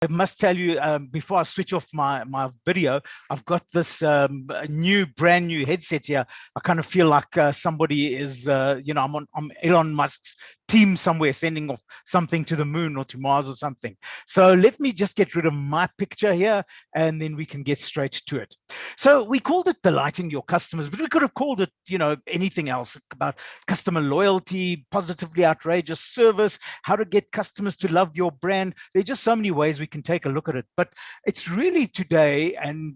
must tell you, before I switch off my video, I've got this brand new headset here. I kind of feel like somebody is, I'm Elon Musk's team somewhere sending off something to the moon or to Mars or something. So let me just get rid of my picture here, and then we can get straight to it. So we called it delighting your customers, but we could have called it, anything else, about customer loyalty, positively outrageous service, how to get customers to love your brand. There are just so many ways we can take a look at it, but it's really today, and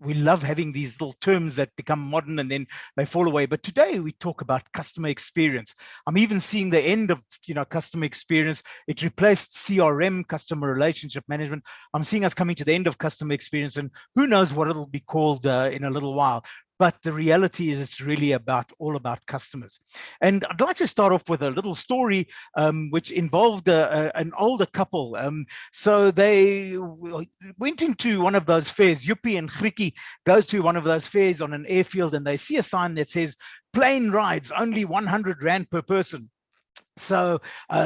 we love having these little terms that become modern and then they fall away. But today we talk about customer experience. I'm even seeing the end of customer experience. It replaced CRM, customer relationship management. I'm seeing us coming to the end of customer experience, and who knows what it'll be called in a little while. But the reality is it's really all about customers. And I'd like to start off with a little story which involved an older couple. So they went into one of those fairs. Yuppie and Griekie goes to one of those fairs on an airfield, and they see a sign that says, plane rides, only 100 Rand per person. So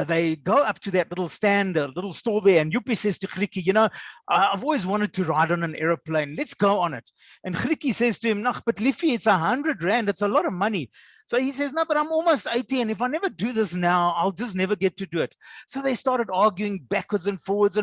they go up to that little stand, a little store there, and Yuppie says to Griekie, I've always wanted to ride on an aeroplane. Let's go on it. And Griekie says to him, "Nah, but Liefie, it's 100 Rand. It's a lot of money." So he says, "No, but I'm almost 80, and if I never do this now, I'll just never get to do it." So they started arguing backwards and forwards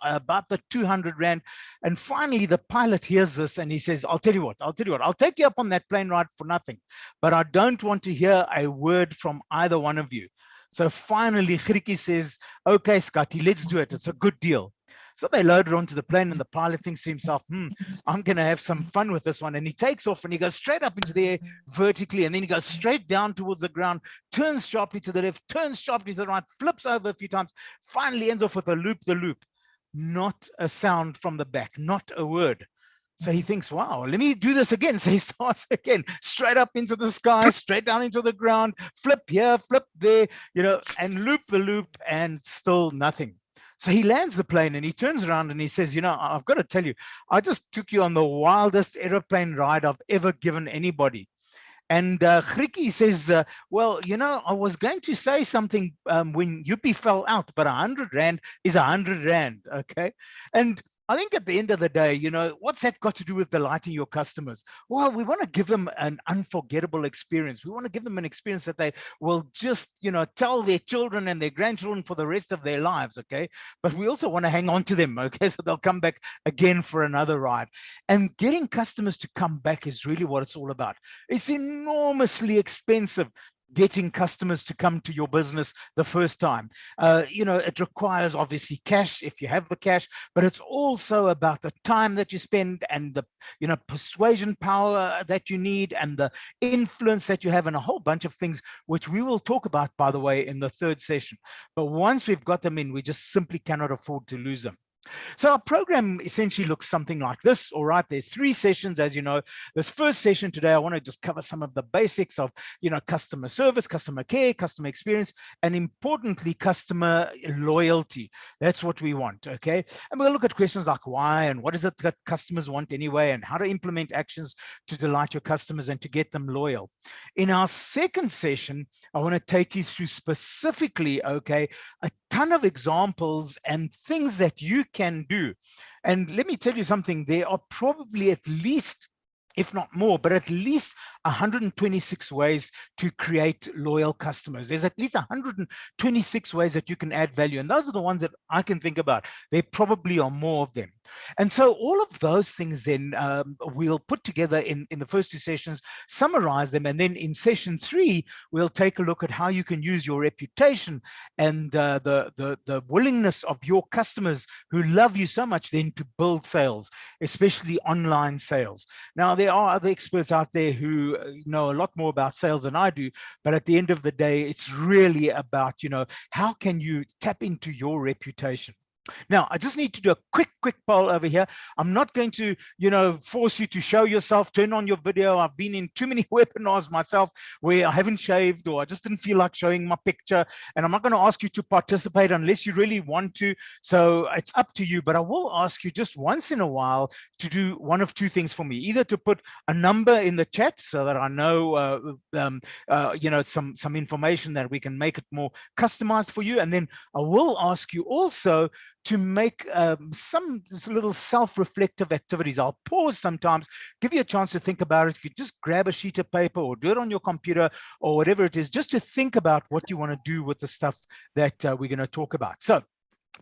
about the 200 Rand. And finally, the pilot hears this, and he says, I'll tell you what, I'll take you up on that plane ride for nothing, but I don't want to hear a word from either one of you. So finally, Griekie says, "Okay, Scotty, let's do it. It's a good deal." So they loaded onto the plane, and the pilot thinks to himself, I'm going to have some fun with this one. And he takes off, and he goes straight up into the air vertically, and then he goes straight down towards the ground, turns sharply to the left, turns sharply to the right, flips over a few times, finally ends off with a loop-the-loop. Not a sound from the back, not a word. So he thinks, wow, let me do this again. So he starts again, straight up into the sky, straight down into the ground, flip here, flip there, and loop the loop, and still nothing. So he lands the plane, and he turns around and he says, I've got to tell you, I just took you on the wildest aeroplane ride I've ever given anybody. And Griekie says, well, I was going to say something when Yuppie fell out, but 100 Rand is 100 Rand, okay? And I think at the end of the day, what's that got to do with delighting your customers? Well, we want to give them an unforgettable experience. We want to give them an experience that they will just, tell their children and their grandchildren for the rest of their lives, okay? But we also want to hang on to them, okay? So they'll come back again for another ride. And getting customers to come back is really what it's all about. It's enormously expensive getting customers to come to your business the first time. It requires obviously cash if you have the cash, but it's also about the time that you spend and the persuasion power that you need and the influence that you have, and a whole bunch of things which we will talk about, by the way, in the third session. But once we've got them in, we just simply cannot afford to lose them. So our program essentially looks something like this. All right, there's 3 sessions, as you know. This first session today, I want to just cover some of the basics of, customer service, customer care, customer experience, and importantly, customer loyalty. That's what we want, okay? And we'll look at questions like why and what is it that customers want anyway, and how to implement actions to delight your customers and to get them loyal. In our second session, I want to take you through specifically, okay, a ton of examples and things that you can do. And let me tell you something, there are probably at least, if not more, but at least 126 ways to create loyal customers. There's at least 126 ways that you can add value. And those are the ones that I can think about. There probably are more of them. And so all of those things then we'll put together in the first 2 sessions, summarize them. And then in session 3, we'll take a look at how you can use your reputation and the willingness of your customers who love you so much then to build sales, especially online sales. Now, there are other experts out there who know a lot more about sales than I do, but at the end of the day, it's really about, how can you tap into your reputation? Now, I just need to do a quick poll over here. I'm not going to, force you to show yourself, turn on your video. I've been in too many webinars myself where I haven't shaved, or I just didn't feel like showing my picture. And I'm not going to ask you to participate unless you really want to. So it's up to you. But I will ask you just once in a while to do one of 2 things for me, either to put a number in the chat so that I know, some information that we can make it more customized for you. And then I will ask you also to make some little self-reflective activities. I'll pause sometimes, give you a chance to think about it. You could just grab a sheet of paper or do it on your computer or whatever it is, just to think about what you want to do with the stuff that we're going to talk about. So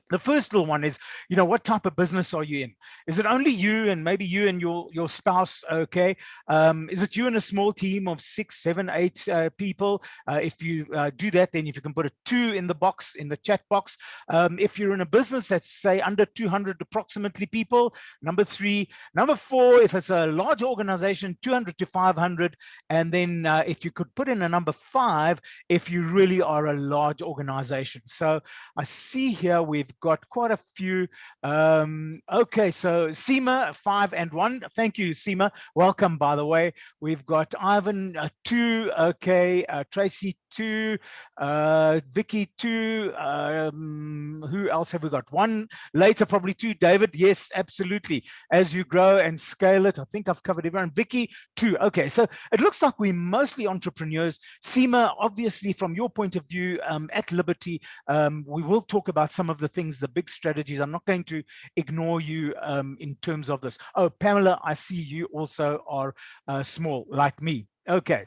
the first little one is, what type of business are you in? Is it only you and maybe you and your spouse? Okay. Is it you and a small team of 6, 7, 8 people? If you do that, then if you can put a 2 in the box, in the chat box. If you're in a business that's say under 200 approximately people, number 3. Number 4, if it's a large organization, 200 to 500. And then if you could put in a number 5, if you really are a large organization. So I see here we've got quite a few. Okay, so Seema, 5 and 1. Thank you, Seema. Welcome, by the way. We've got Ivan, 2. Okay, Tracy, 2. Vicky, 2. Who else have we got? 1 later, probably 2. David, yes, absolutely. As you grow and scale it, I think I've covered everyone. Vicky, 2. Okay, so it looks like we're mostly entrepreneurs. Seema, obviously, from your point of view, at Liberty, we will talk about some of the things, the big strategies. I'm not going to ignore you in terms of this. Oh, Pamela, I see you also are small like me. Okay.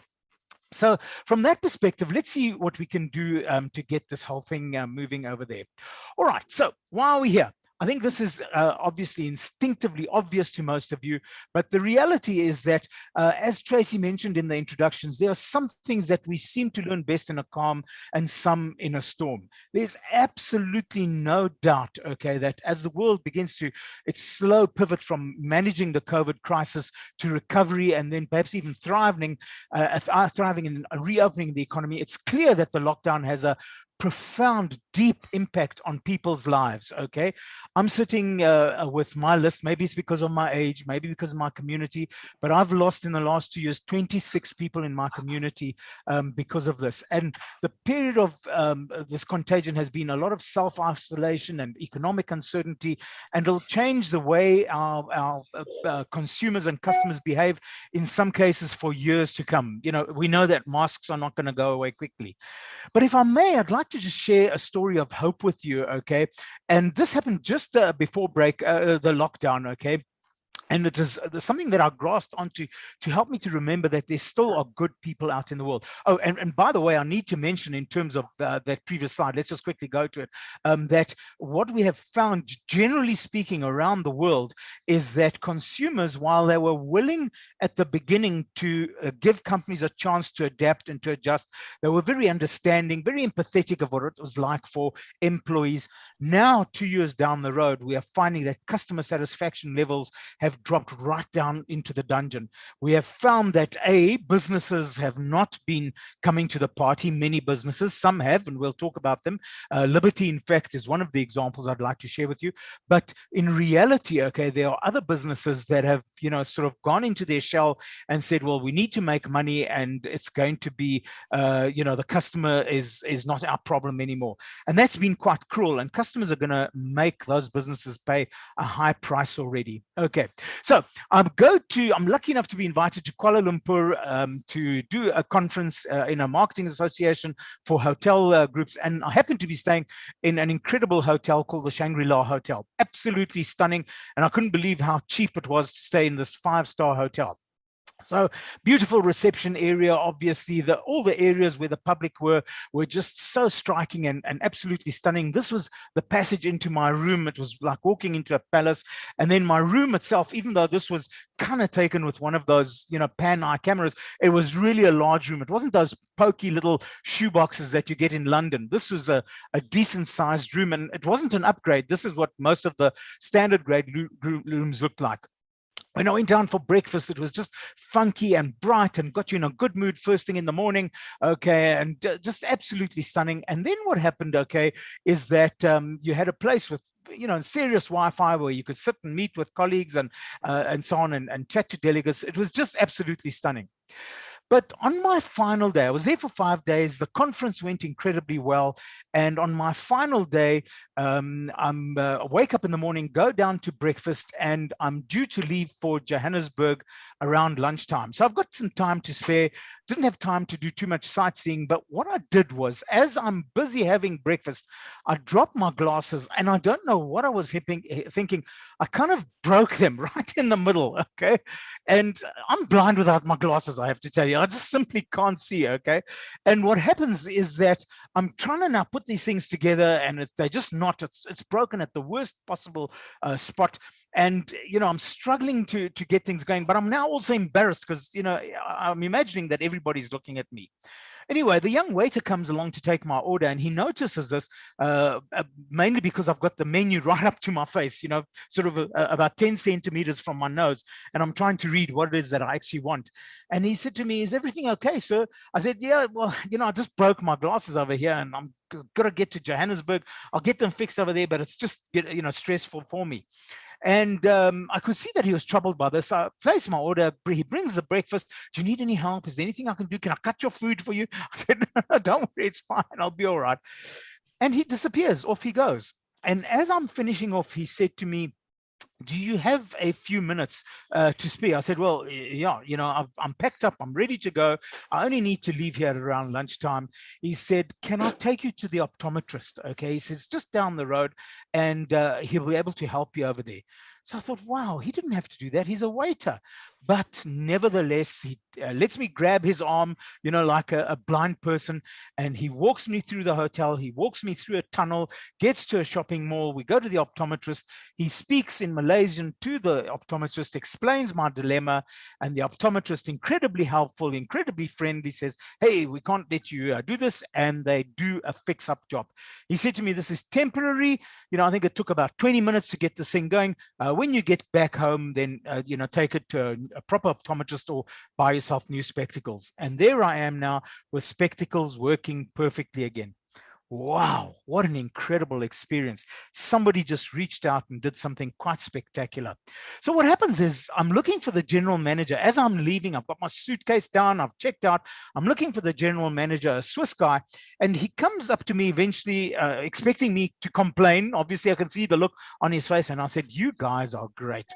So from that perspective, let's see what we can do to get this whole thing moving over there. All right. So why are we here? I think this is obviously instinctively obvious to most of you, but the reality is that, as Tracy mentioned in the introductions, there are some things that we seem to learn best in a calm and some in a storm. There's absolutely no doubt, okay, that as the world begins to its slow pivot from managing the COVID crisis to recovery and then perhaps even thriving and reopening the economy, it's clear that the lockdown has a profound, deep impact on people's lives. Okay, I'm sitting with my list. Maybe it's because of my age, maybe because of my community, but I've lost in the last 2 years 26 people in my community because of this. And the period of this contagion has been a lot of self-isolation and economic uncertainty, and it'll change the way our consumers and customers behave in some cases for years to come. We know that masks are not going to go away quickly. But if I may, I'd like to just share a story of hope with you, okay? And this happened just before the lockdown, okay? And it is something that I grasped onto to help me to remember that there still are good people out in the world. Oh, and by the way, I need to mention in terms of that previous slide, let's just quickly go to it, that what we have found, generally speaking, around the world is that consumers, while they were willing at the beginning to give companies a chance to adapt and to adjust, they were very understanding, very empathetic of what it was like for employees. Now, 2 years down the road, we are finding that customer satisfaction levels have dropped right down into the dungeon. We have found that businesses have not been coming to the party. Many businesses, some have, and we'll talk about them. Liberty, in fact, is one of the examples I'd like to share with you. But in reality, okay, there are other businesses that have, sort of gone into their shell and said, well, we need to make money, and it's going to be, the customer is not our problem anymore. And that's been quite cruel, and customers are going to make those businesses pay a high price already. Okay. So I'm lucky enough to be invited to Kuala Lumpur to do a conference in a marketing association for hotel groups. And I happen to be staying in an incredible hotel called the Shangri-La Hotel. Absolutely stunning. And I couldn't believe how cheap it was to stay in this 5-star hotel. So beautiful reception area. Obviously, all the areas where the public were just so striking and absolutely stunning. This was the passage into my room. It was like walking into a palace. And then my room itself, even though this was kind of taken with one of those, pan-eye cameras, it was really a large room. It wasn't those pokey little shoeboxes that you get in London. This was a decent sized room, and it wasn't an upgrade. This is what most of the standard grade rooms looked like. When I went down for breakfast, it was just funky and bright and got you in a good mood first thing in the morning, okay, and just absolutely stunning. And then what happened, okay, is that you had a place with serious Wi-Fi where you could sit and meet with colleagues and so on and chat to delegates. It was just absolutely stunning. But on my final day, I was there for 5 days. The conference went incredibly well. And on my final day, wake up in the morning, go down to breakfast, and I'm due to leave for Johannesburg around lunchtime. So I've got some time to spare. Didn't have time to do too much sightseeing, but what I did was, as I'm busy having breakfast, I dropped my glasses, and I don't know what I was thinking. I kind of broke them right in the middle, okay? And I'm blind without my glasses, I have to tell you. I just simply can't see, okay? And what happens is that I'm trying to now put these things together, and they're just not, it's broken at the worst possible spot. And, you know, I'm struggling to get things going, but I'm now also embarrassed because, you know, I'm imagining that everybody's looking at me. Anyway, the young waiter comes along to take my order, and he notices this mainly because I've got the menu right up to my face, you know, sort of about 10 centimeters from my nose, and I'm trying to read what it is that I actually want. And he said to me, "Is everything okay, sir?" I said, "Yeah, well, you know, I just broke my glasses over here, and I'm gonna get to Johannesburg. I'll get them fixed over there, but it's just, you know, stressful for me." And I could see that he was troubled by this. I placed my order. He brings the breakfast. "Do you need any help? Is there anything I can do? Can I cut your food for you?" I said, "No, don't worry, it's fine. I'll be all right." And he disappears. Off he goes. And as I'm finishing off, he said to me, "Do you have a few minutes to spare?" I said, "Well, yeah, you know, I'm packed up. I'm ready to go. I only need to leave here at around lunchtime." He said, "Can I take you to the optometrist?" Okay, he says, "Just down the road, and he'll be able to help you over there." So I thought, wow, he didn't have to do that. He's a waiter. But nevertheless, he lets me grab his arm, you know, like a blind person. And he walks me through the hotel. He walks me through a tunnel, gets to a shopping mall. We go to the optometrist. He speaks in Malaysian to the optometrist, explains my dilemma. And the optometrist, incredibly helpful, incredibly friendly, says, "Hey, we can't let you do this." And they do a fix-up job. He said to me, "This is temporary. You know, I think it took about 20 minutes to get this thing going. When you get back home, then, you know, take it to a proper optometrist or buy yourself new spectacles." And there I am now with spectacles working perfectly again. Wow, what an incredible experience. Somebody just reached out and did something quite spectacular. So what happens is I'm looking for the general manager. As I'm leaving, I've got my suitcase down, I've checked out. I'm looking for the general manager, a Swiss guy, and he comes up to me eventually expecting me to complain. Obviously, I can see the look on his face, and I said, "You guys are great."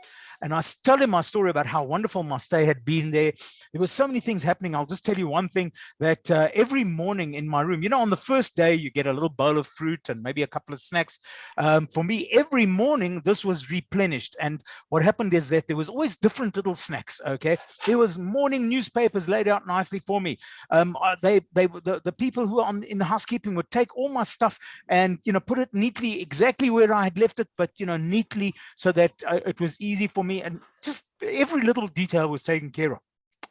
And I told him my story about how wonderful my stay had been there. There were so many things happening. I'll just tell you one thing, that every morning in my room, you know, on the first day, you get a little bowl of fruit and maybe a couple of snacks. For me, every morning, this was replenished. And what happened is that there was always different little snacks, okay? There was morning newspapers laid out nicely for me. The people who are in the housekeeping would take all my stuff and, you know, put it neatly exactly where I had left it, but, you know, neatly so that it was easy for me. And just every little detail was taken care of.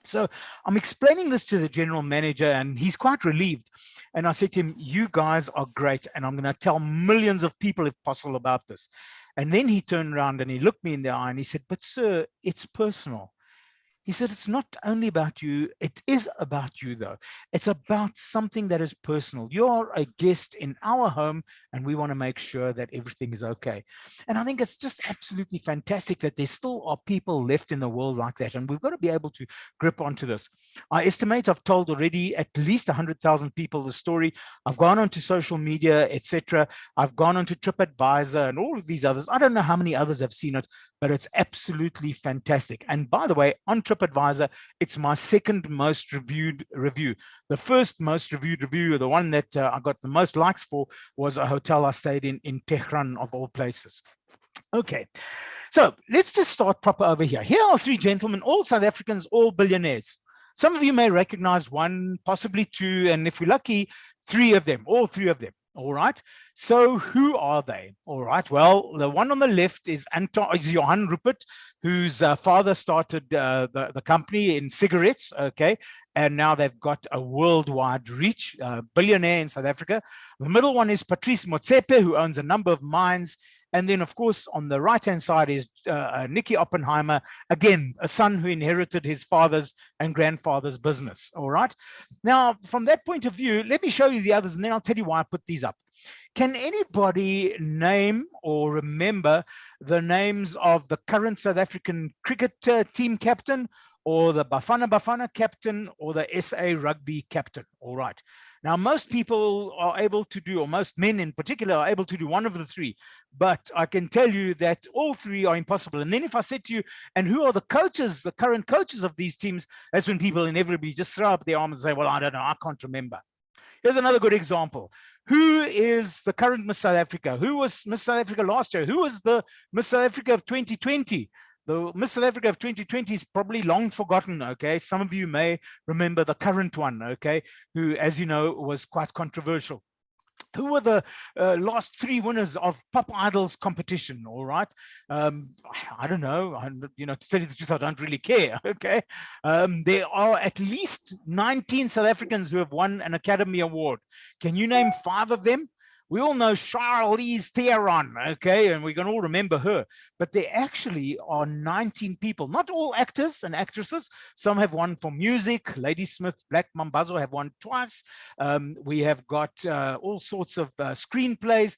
So I'm explaining this to the general manager, and he's quite relieved. And I said to him, "You guys are great, and I'm going to tell millions of people, if possible, about this." And then he turned around and he looked me in the eye and he said, "But sir, it's personal." He said, "It's not only about you. It is about you, though. It's about something that is personal. You're a guest in our home, and we want to make sure that everything is okay." And I think it's just absolutely fantastic that there still are people left in the world like that. And we've got to be able to grip onto this. I estimate I've told already at least 100,000 people the story. I've gone onto social media, etc. I've gone onto TripAdvisor and all of these others. I don't know how many others have seen it, but it's absolutely fantastic. And by the way, on TripAdvisor, it's my second most reviewed review. The first most reviewed review, the one that I got the most likes for, was a hotel I stayed in Tehran, of all places. Okay, so let's just start proper over here. Here are three gentlemen, all South Africans, all billionaires. Some of you may recognize one, possibly two, and if we're lucky, three of them, all three of them. All right. So who are they? All right. Well, the one on the left is Johan Rupert, whose father started the company in cigarettes. Okay. And now they've got a worldwide reach, billionaire in South Africa. The middle one is Patrice Motsepe, who owns a number of mines. And then, of course, on the right-hand side is Nicky Oppenheimer, again, a son who inherited his father's and grandfather's business, all right? Now, from that point of view, let me show you the others, and then I'll tell you why I put these up. Can anybody name or remember the names of the current South African cricket team captain, or the Bafana Bafana captain, or the SA rugby captain? All right. Now, most people are able to do, or most men in particular are able to do one of the three, but I can tell you that all three are impossible. And then if I said to you, and who are the coaches, the current coaches of these teams, that's when people inevitably just throw up their arms and say, well, I don't know, I can't remember. Here's another good example. Who is the current Miss South Africa? Who was Miss South Africa last year? Who was the Miss South Africa of 2020? The Miss South Africa of 2020 is probably long forgotten, okay? Some of you may remember the current one, okay, who, as you know, was quite controversial. Who were the last three winners of Pop Idol's competition? All right. I don't know. To tell you the truth, I don't really care. Okay. There are at least 19 South Africans who have won an Academy Award. Can you name 5 of them? We all know Charlize Theron, okay, and we can all remember her, but there actually are 19 people, not all actors and actresses. Some have won for music. Lady Smith, Black Mambazo have won twice. We have got all sorts of screenplays,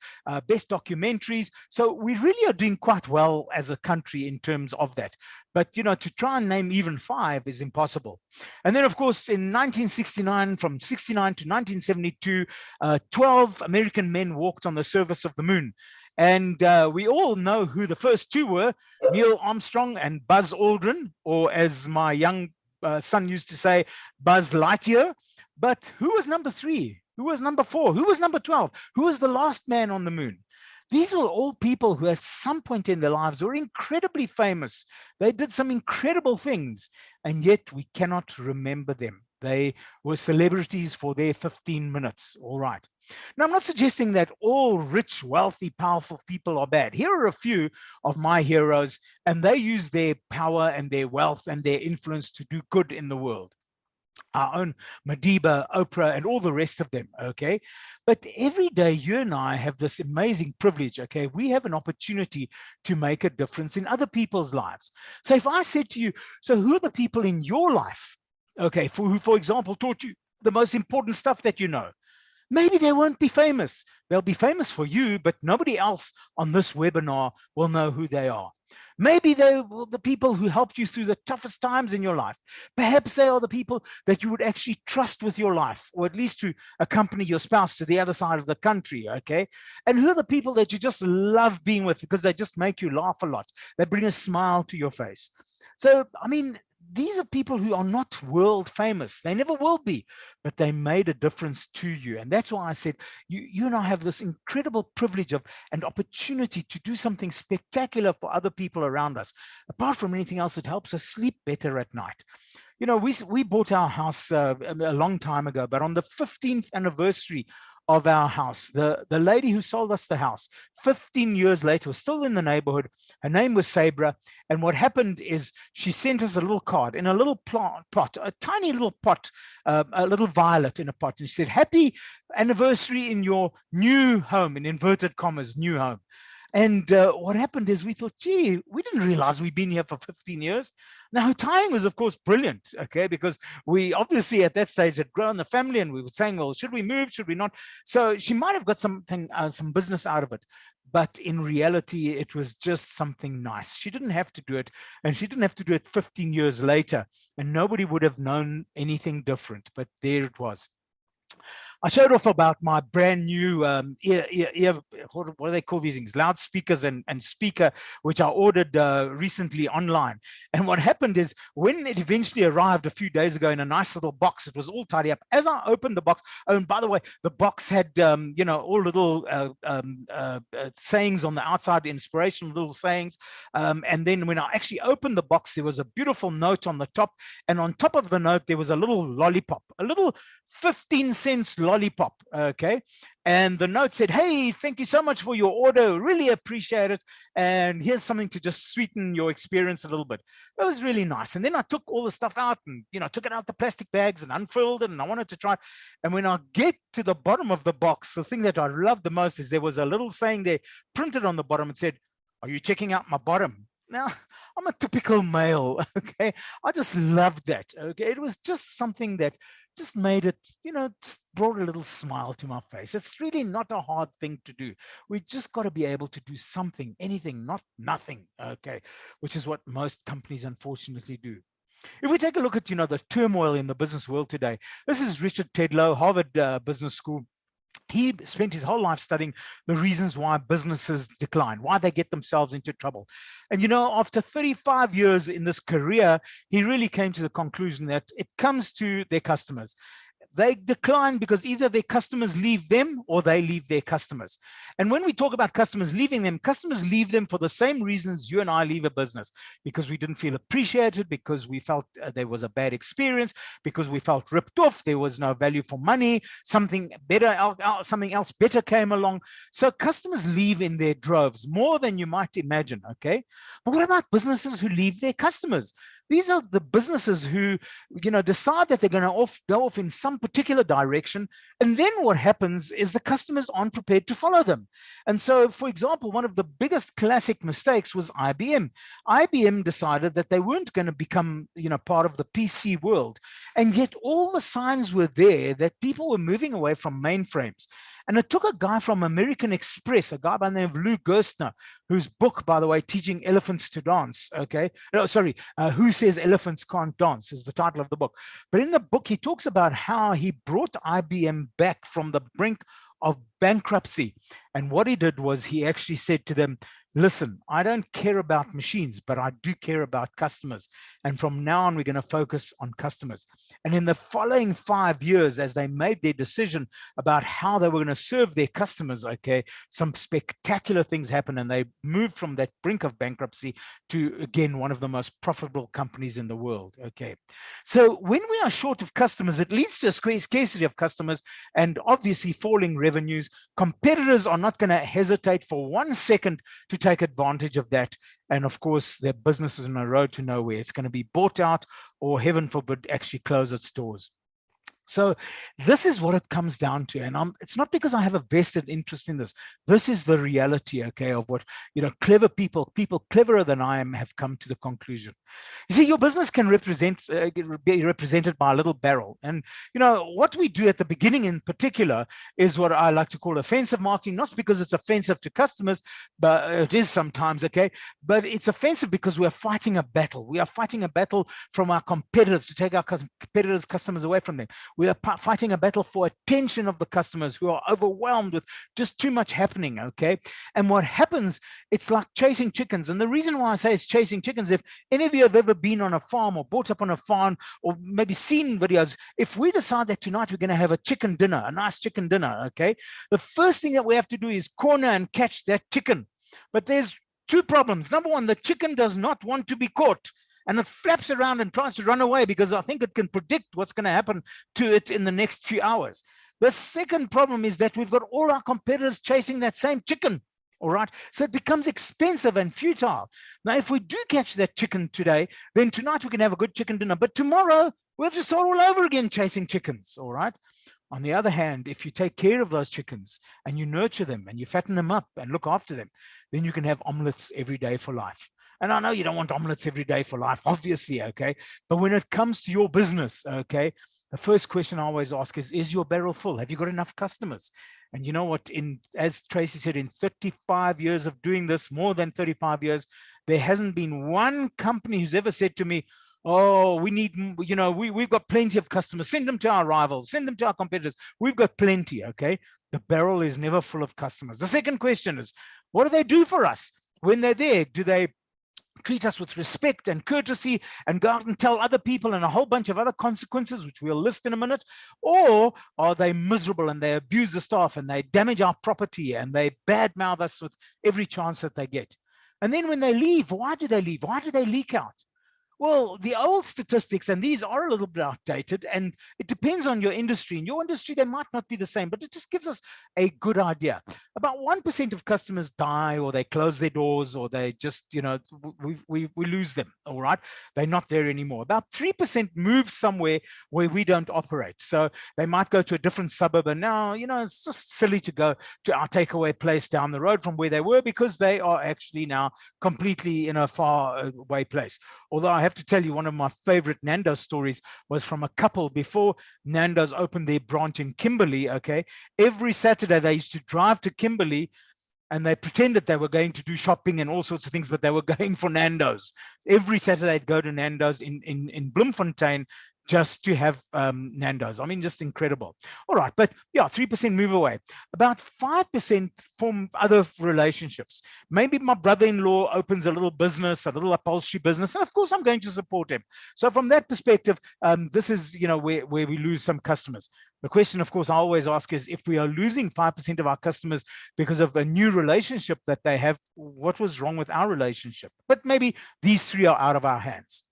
best documentaries. So we really are doing quite well as a country in terms of that. But, to try and name even 5 is impossible. And then, of course, in 1969, from 69 to 1972, 12 American men walked on the surface of the moon. And we all know who the first 2 were, Neil Armstrong and Buzz Aldrin, or as my young son used to say, Buzz Lightyear. But who was number 3? Who was number 4? Who was number 12? Who was the last man on the moon? These were all people who at some point in their lives were incredibly famous. They did some incredible things, and yet we cannot remember them. They were celebrities for their 15 minutes. All right. Now, I'm not suggesting that all rich, wealthy, powerful people are bad. Here are a few of my heroes, and they use their power and their wealth and their influence to do good in the world. Our own Madiba, Oprah, and all the rest of them, okay? But every day, you and I have this amazing privilege, okay? We have an opportunity to make a difference in other people's lives. So if I said to you, so who are the people in your life, okay, who, for example, taught you the most important stuff that you know? Maybe they won't be famous. They'll be famous for you, but nobody else on this webinar will know who they are. Maybe they were the people who helped you through the toughest times in your life. Perhaps they are the people that you would actually trust with your life, or at least to accompany your spouse to the other side of the country, okay? And who are the people that you just love being with because they just make you laugh a lot? They bring a smile to your face. So, I mean, these are people who are not world famous. They never will be, but they made a difference to you. And that's why I said, you and I have this incredible privilege of and opportunity to do something spectacular for other people around us. Apart from anything else, it helps us sleep better at night. We bought our house a long time ago, but on the 15th anniversary of our house, the lady who sold us the house 15 years later was still in the neighborhood. Her name was Sabra, and what happened is she sent us a little card in a little pot, a tiny little pot, a little violet in a pot, and she said, happy anniversary in your new home, in inverted commas, new home. And what happened is we thought, gee, we didn't realize we'd been here for 15 years. Now, timing was, of course, brilliant, okay, because we obviously at that stage had grown the family and we were saying, well, should we move? Should we not? So she might have got something, some business out of it. But in reality, it was just something nice. She didn't have to do it, and she didn't have to do it 15 years later, and nobody would have known anything different. But there it was. I showed off about my brand new what do they call these things? Loudspeakers and speaker, which I ordered recently online. And what happened is when it eventually arrived a few days ago in a nice little box, it was all tidy up. As I opened the box, oh, and by the way, the box had, all little sayings on the outside, inspirational little sayings. And then when I actually opened the box, there was a beautiful note on the top. And on top of the note, there was a little lollipop, a little 15 cents lollipop, okay? And the note said, hey, thank you so much for your order, really appreciate it, and here's something to just sweeten your experience a little bit. It was really nice. And then I took all the stuff out and took it out the plastic bags and unfurled it, and I wanted to try it. And when I get to the bottom of the box, the thing that I loved the most is there was a little saying there printed on the bottom. It said, are you checking out my bottom? Now, I'm a typical male, okay? I just loved that, okay? It was just something that just made it, just brought a little smile to my face. It's really not a hard thing to do. We just got to be able to do something, anything, not nothing, okay? Which is what most companies unfortunately do. If we take a look at, the turmoil in the business world today, this is Richard Tedlow, Harvard Business School. He spent his whole life studying the reasons why businesses decline, why they get themselves into trouble. And, after 35 years in this career, he really came to the conclusion that it comes to their customers. They decline because either their customers leave them or they leave their customers. And when we talk about customers leaving them, customers leave them for the same reasons you and I leave a business, because we didn't feel appreciated, because we felt there was a bad experience, because we felt ripped off, there was no value for money, something else better came along. So customers leave in their droves, more than you might imagine, okay? But what about businesses who leave their customers? These are the businesses who, decide that they're going to go off in some particular direction. And then what happens is the customers aren't prepared to follow them. And so, for example, one of the biggest classic mistakes was IBM. IBM decided that they weren't going to become, part of the PC world. And yet all the signs were there that people were moving away from mainframes. And it took a guy from American Express, a guy by the name of Lou Gerstner, whose book, by the way, Teaching Elephants to Dance, okay? No, sorry, Who Says Elephants Can't Dance is the title of the book. But in the book, he talks about how he brought IBM back from the brink of bankruptcy. And what he did was he actually said to them, listen, I don't care about machines, but I do care about customers. And from now on, we're going to focus on customers. And in the following 5 years, as they made their decision about how they were going to serve their customers, okay, some spectacular things happened, and they moved from that brink of bankruptcy to, again, one of the most profitable companies in the world, okay? So when we are short of customers, it leads to a scarcity of customers and obviously falling revenues. Competitors are not going to hesitate for 1 second to take advantage of that. And of course, their business is on a road to nowhere. It's going to be bought out, or heaven forbid, actually close its doors. So this is what it comes down to. And it's not because I have a vested interest in this. This is the reality, okay, of what, clever people cleverer than I am, have come to the conclusion. You see, your business can be represented by a little barrel. And, what we do at the beginning in particular is what I like to call offensive marketing, not because it's offensive to customers, but it is sometimes, okay, but it's offensive because we're fighting a battle. We are fighting a battle from our competitors to take our competitors' customers away from them. We are fighting a battle for attention of the customers who are overwhelmed with just too much happening, okay? And what happens, it's like chasing chickens. And the reason why I say it's chasing chickens, if any of you have ever been on a farm or brought up on a farm or maybe seen videos, if we decide that tonight we're going to have a chicken dinner, a nice chicken dinner, okay? The first thing that we have to do is corner and catch that chicken. But there's two problems. Number one, the chicken does not want to be caught. And it flaps around and tries to run away because I think it can predict what's going to happen to it in the next few hours. The second problem is that we've got all our competitors chasing that same chicken, all right? So it becomes expensive and futile. Now, if we do catch that chicken today, then tonight we can have a good chicken dinner. But tomorrow, we'll have to start all over again chasing chickens, all right? On the other hand, if you take care of those chickens and you nurture them and you fatten them up and look after them, then you can have omelets every day for life. And I know you don't want omelets every day for life, obviously, okay? But when it comes to your business, okay, the first question I always ask is your barrel full? Have you got enough customers? And you know what, as Tracy said, in 35 years of doing this, more than 35 years, there hasn't been one company who's ever said to me, oh, we need, we've got plenty of customers. Send them to our rivals, send them to our competitors. We've got plenty, okay? The barrel is never full of customers. The second question is, what do they do for us? When they're there, do they treat us with respect and courtesy and go out and tell other people and a whole bunch of other consequences, which we'll list in a minute? Or are they miserable and they abuse the staff and they damage our property and they badmouth us with every chance that they get? And then when they leave, why do they leave? Why do they leak out? Well, the old statistics, and these are a little bit outdated, and it depends on your industry. In your industry, they might not be the same, but it just gives us a good idea. About 1% of customers die, or they close their doors, or they just, we lose them, all right? They're not there anymore. About 3% move somewhere where we don't operate. So they might go to a different suburb, and now, it's just silly to go to our takeaway place down the road from where they were, because they are actually now completely in a far away place. Although I have to tell you, one of my favorite Nando's stories was from a couple before Nando's opened their branch in Kimberley, okay? Every Saturday, they used to drive to Kimberley and they pretended they were going to do shopping and all sorts of things, but they were going for Nando's. Every Saturday I'd go to Nando's in Bloemfontein just to have Nando's. I mean, just incredible. All right, but yeah, 3% move away. About 5% form other relationships. Maybe my brother-in-law opens a little business, a little upholstery business, and of course I'm going to support him. So from that perspective, this is, you know, where we lose some customers. The question, of course, I always ask is, if we are losing 5% of our customers because of a new relationship that they have, what was wrong with our relationship? But maybe these three are out of our hands.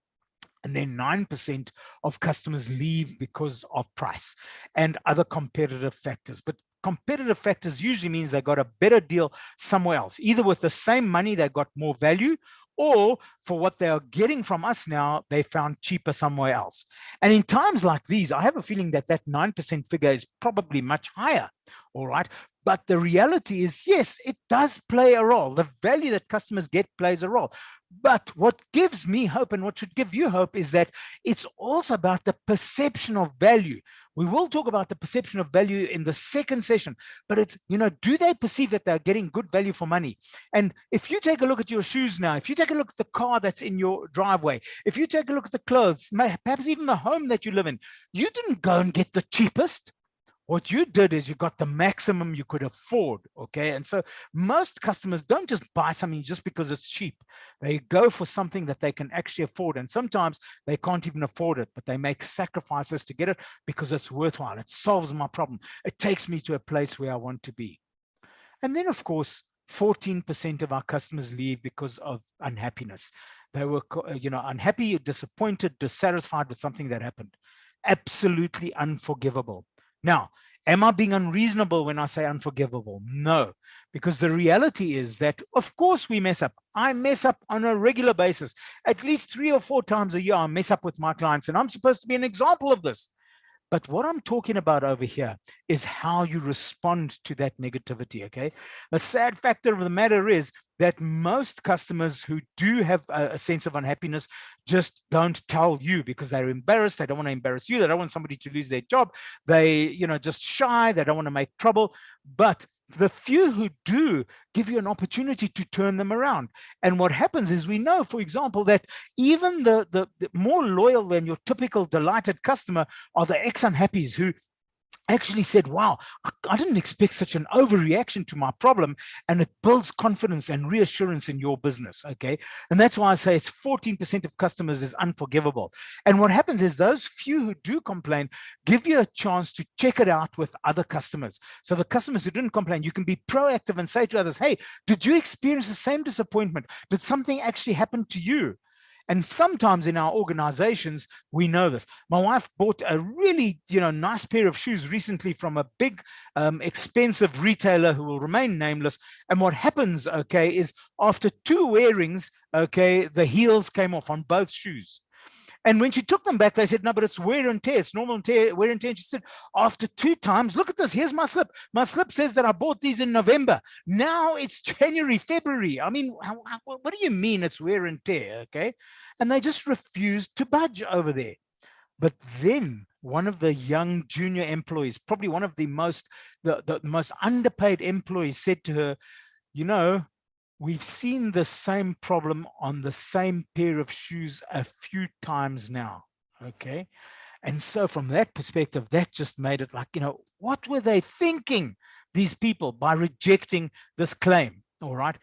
And then 9% of customers leave because of price and other competitive factors. But competitive factors usually means they got a better deal somewhere else, either with the same money, they got more value, or for what they are getting from us now, they found cheaper somewhere else. And in times like these, I have a feeling that that 9% figure is probably much higher, all right? But the reality is, yes, it does play a role. The value that customers get plays a role. But what gives me hope, and what should give you hope, is that it's also about the perception of value. We will talk about the perception of value in the second session, but it's, you know, do they perceive that they're getting good value for money? And if you take a look at your shoes now, if you take a look at the car that's in your driveway, if you take a look at the clothes, perhaps even the home that you live in, you didn't go and get the cheapest. What you did is you got the maximum you could afford, okay? And so most customers don't just buy something just because it's cheap. They go for something that they can actually afford. And sometimes they can't even afford it, but they make sacrifices to get it because it's worthwhile. It solves my problem. It takes me to a place where I want to be. And then, of course, 14% of our customers leave because of unhappiness. They were, you know, unhappy, disappointed, dissatisfied with something that happened. Absolutely unforgivable. Now, am I being unreasonable when I say unforgivable? No, because the reality is that, of course, we mess up. I mess up on a regular basis. At least 3 or 4 times a year, I mess up with my clients, and I'm supposed to be an example of this. But what I'm talking about over here is how you respond to that negativity, okay? The sad factor of the matter is that most customers who do have a sense of unhappiness just don't tell you because they're embarrassed. They don't want to embarrass you. They don't want somebody to lose their job. They, you know, just shy. They don't want to make trouble. But the few who do give you an opportunity to turn them around. And what happens is, we know, for example, that even the more loyal than your typical delighted customer are the ex-unhappies who actually said, wow, I didn't expect such an overreaction to my problem, and it builds confidence and reassurance in your business, okay? And that's why I say it's 14% of customers is unforgivable. And what happens is those few who do complain give you a chance to check it out with other customers. So the customers who didn't complain, you can be proactive and say to others, hey, did you experience the same disappointment? Did something actually happen to you? And sometimes in our organizations, we know this. My wife bought a really, you know, nice pair of shoes recently from a big, expensive retailer who will remain nameless. And what happens, okay, is after 2 wearings, okay, the heels came off on both shoes. And when she took them back, they said, no, but it's wear and tear. It's normal wear and tear. And she said, after 2 times, look at this. Here's my slip. My slip says that I bought these in November. Now it's January, February. I mean, what do you mean it's wear and tear? Okay. And they just refused to budge over there. But then one of the young junior employees, probably one of the most underpaid employees, said to her, you know, we've seen the same problem on the same pair of shoes a few times now, okay? And so from that perspective, that just made it like, you know, what were they thinking, these people, by rejecting this claim, all right?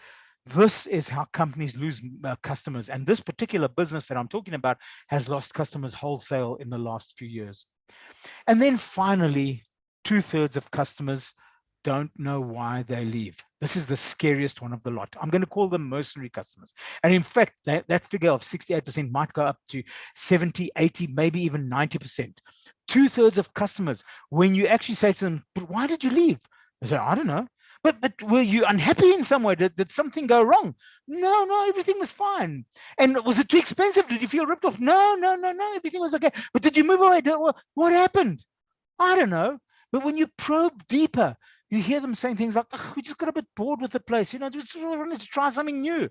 This is how companies lose customers. And this particular business that I'm talking about has lost customers wholesale in the last few years. And then finally, 2/3 of customers don't know why they leave. This is the scariest one of the lot. I'm going to call them mercenary customers. And in fact, that figure of 68% might go up to 70, 80, maybe even 90%. 2/3 of customers, when you actually say to them, but why did you leave? They say, I don't know. But were you unhappy in some way? Did something go wrong? No, everything was fine. And was it too expensive? Did you feel ripped off? No, everything was okay. But did you move away? What happened? I don't know. But when you probe deeper, you hear them saying things like, we just got a bit bored with the place, you know, just wanted to try something new.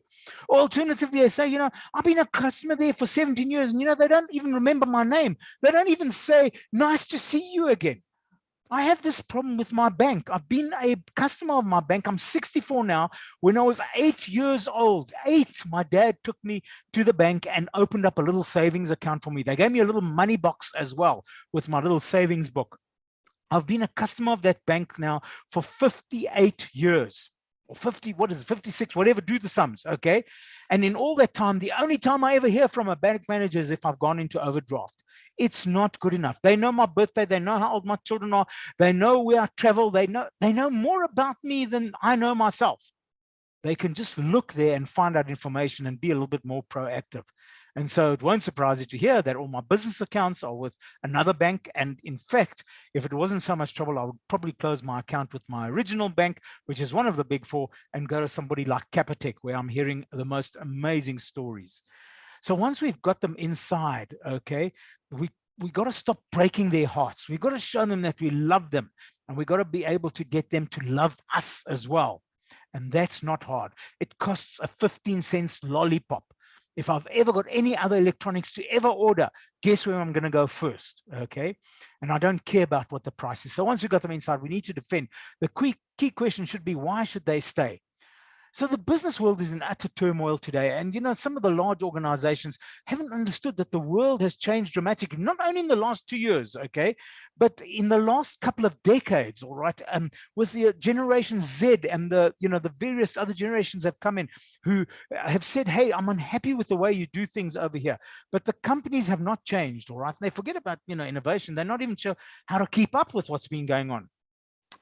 Or alternatively, they say, you know, I've been a customer there for 17 years, and, you know, they don't even remember my name. They don't even say, nice to see you again. I have this problem with my bank. I've been a customer of my bank. I'm 64 now. When I was 8 years old, my dad took me to the bank and opened up a little savings account for me. They gave me a little money box as well with my little savings book. I've been a customer of that bank now for 58 years. Or 50, what is it, 56, whatever, do the sums, okay? And in all that time, the only time I ever hear from a bank manager is if I've gone into overdraft. It's not good enough. They know my birthday. They know how old my children are. They know where I travel. They know more about me than I know myself. They can just look there and find out information and be a little bit more proactive. And so it won't surprise you to hear that all my business accounts are with another bank. And in fact, if it wasn't so much trouble, I would probably close my account with my original bank, which is one of the big four, and go to somebody like Kalliatakis, where I'm hearing the most amazing stories. So once we've got them inside, okay, we got to stop breaking their hearts. We got to show them that we love them, and we got to be able to get them to love us as well. And that's not hard. It costs a 15-cent lollipop. If I've ever got any other electronics to ever order, guess where I'm going to go first, okay? And I don't care about what the price is. So once we've got them inside, we need to defend. The key question should be, why should they stay? So the business world is in utter turmoil today. And, you know, some of the large organizations haven't understood that the world has changed dramatically, not only in the last 2 years, okay, but in the last couple of decades, all right, with the Generation Z and the various other generations have come in who have said, hey, I'm unhappy with the way you do things over here. But the companies have not changed, all right? And they forget about, innovation. They're not even sure how to keep up with what's been going on.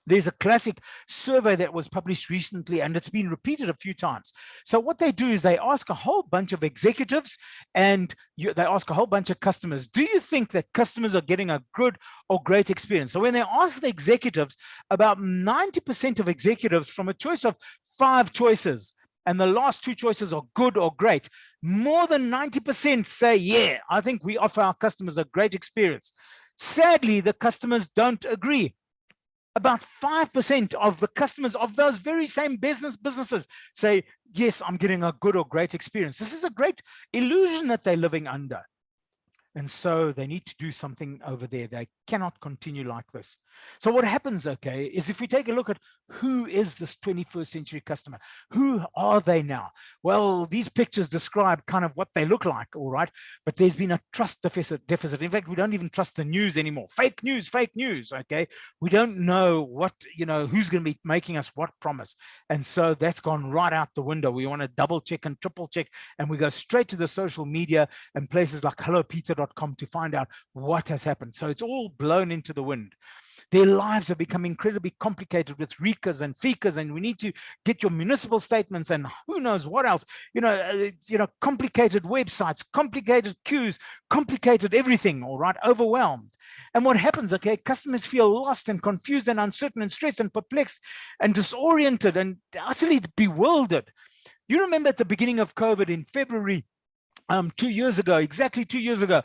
There's a classic survey that was published recently, and it's been repeated a few times. So what they do is they ask a whole bunch of executives and they ask a whole bunch of customers, do you think that customers are getting a good or great experience? So when they ask the executives, about 90% of executives from a choice of 5 choices, and the last 2 choices are good or great, more than 90% say, yeah, I think we offer our customers a great experience. Sadly, the customers don't agree. About 5% of the customers of those very same businesses say, yes, I'm getting a good or great experience. This is a great illusion that they're living under. And so they need to do something over there. They cannot continue like this. So what happens, okay, is if we take a look at who is this 21st century customer, who are they now? Well, these pictures describe kind of what they look like, all right, but there's been a trust deficit. In fact, we don't even trust the news anymore. Fake news, okay? We don't know what, who's going to be making us what promise. And so that's gone right out the window. We want to double check and triple check, and we go straight to the social media and places like hellopeter.com to find out what has happened. So it's all blown into the wind. Their lives have become incredibly complicated with RECAs and FICAs, and we need to get your municipal statements and who knows what else, complicated websites, complicated queues, complicated everything, all right, overwhelmed. And what happens, okay, customers feel lost and confused and uncertain and stressed and perplexed and disoriented and utterly bewildered. You remember at the beginning of COVID in February, 2 years ago, exactly 2 years ago,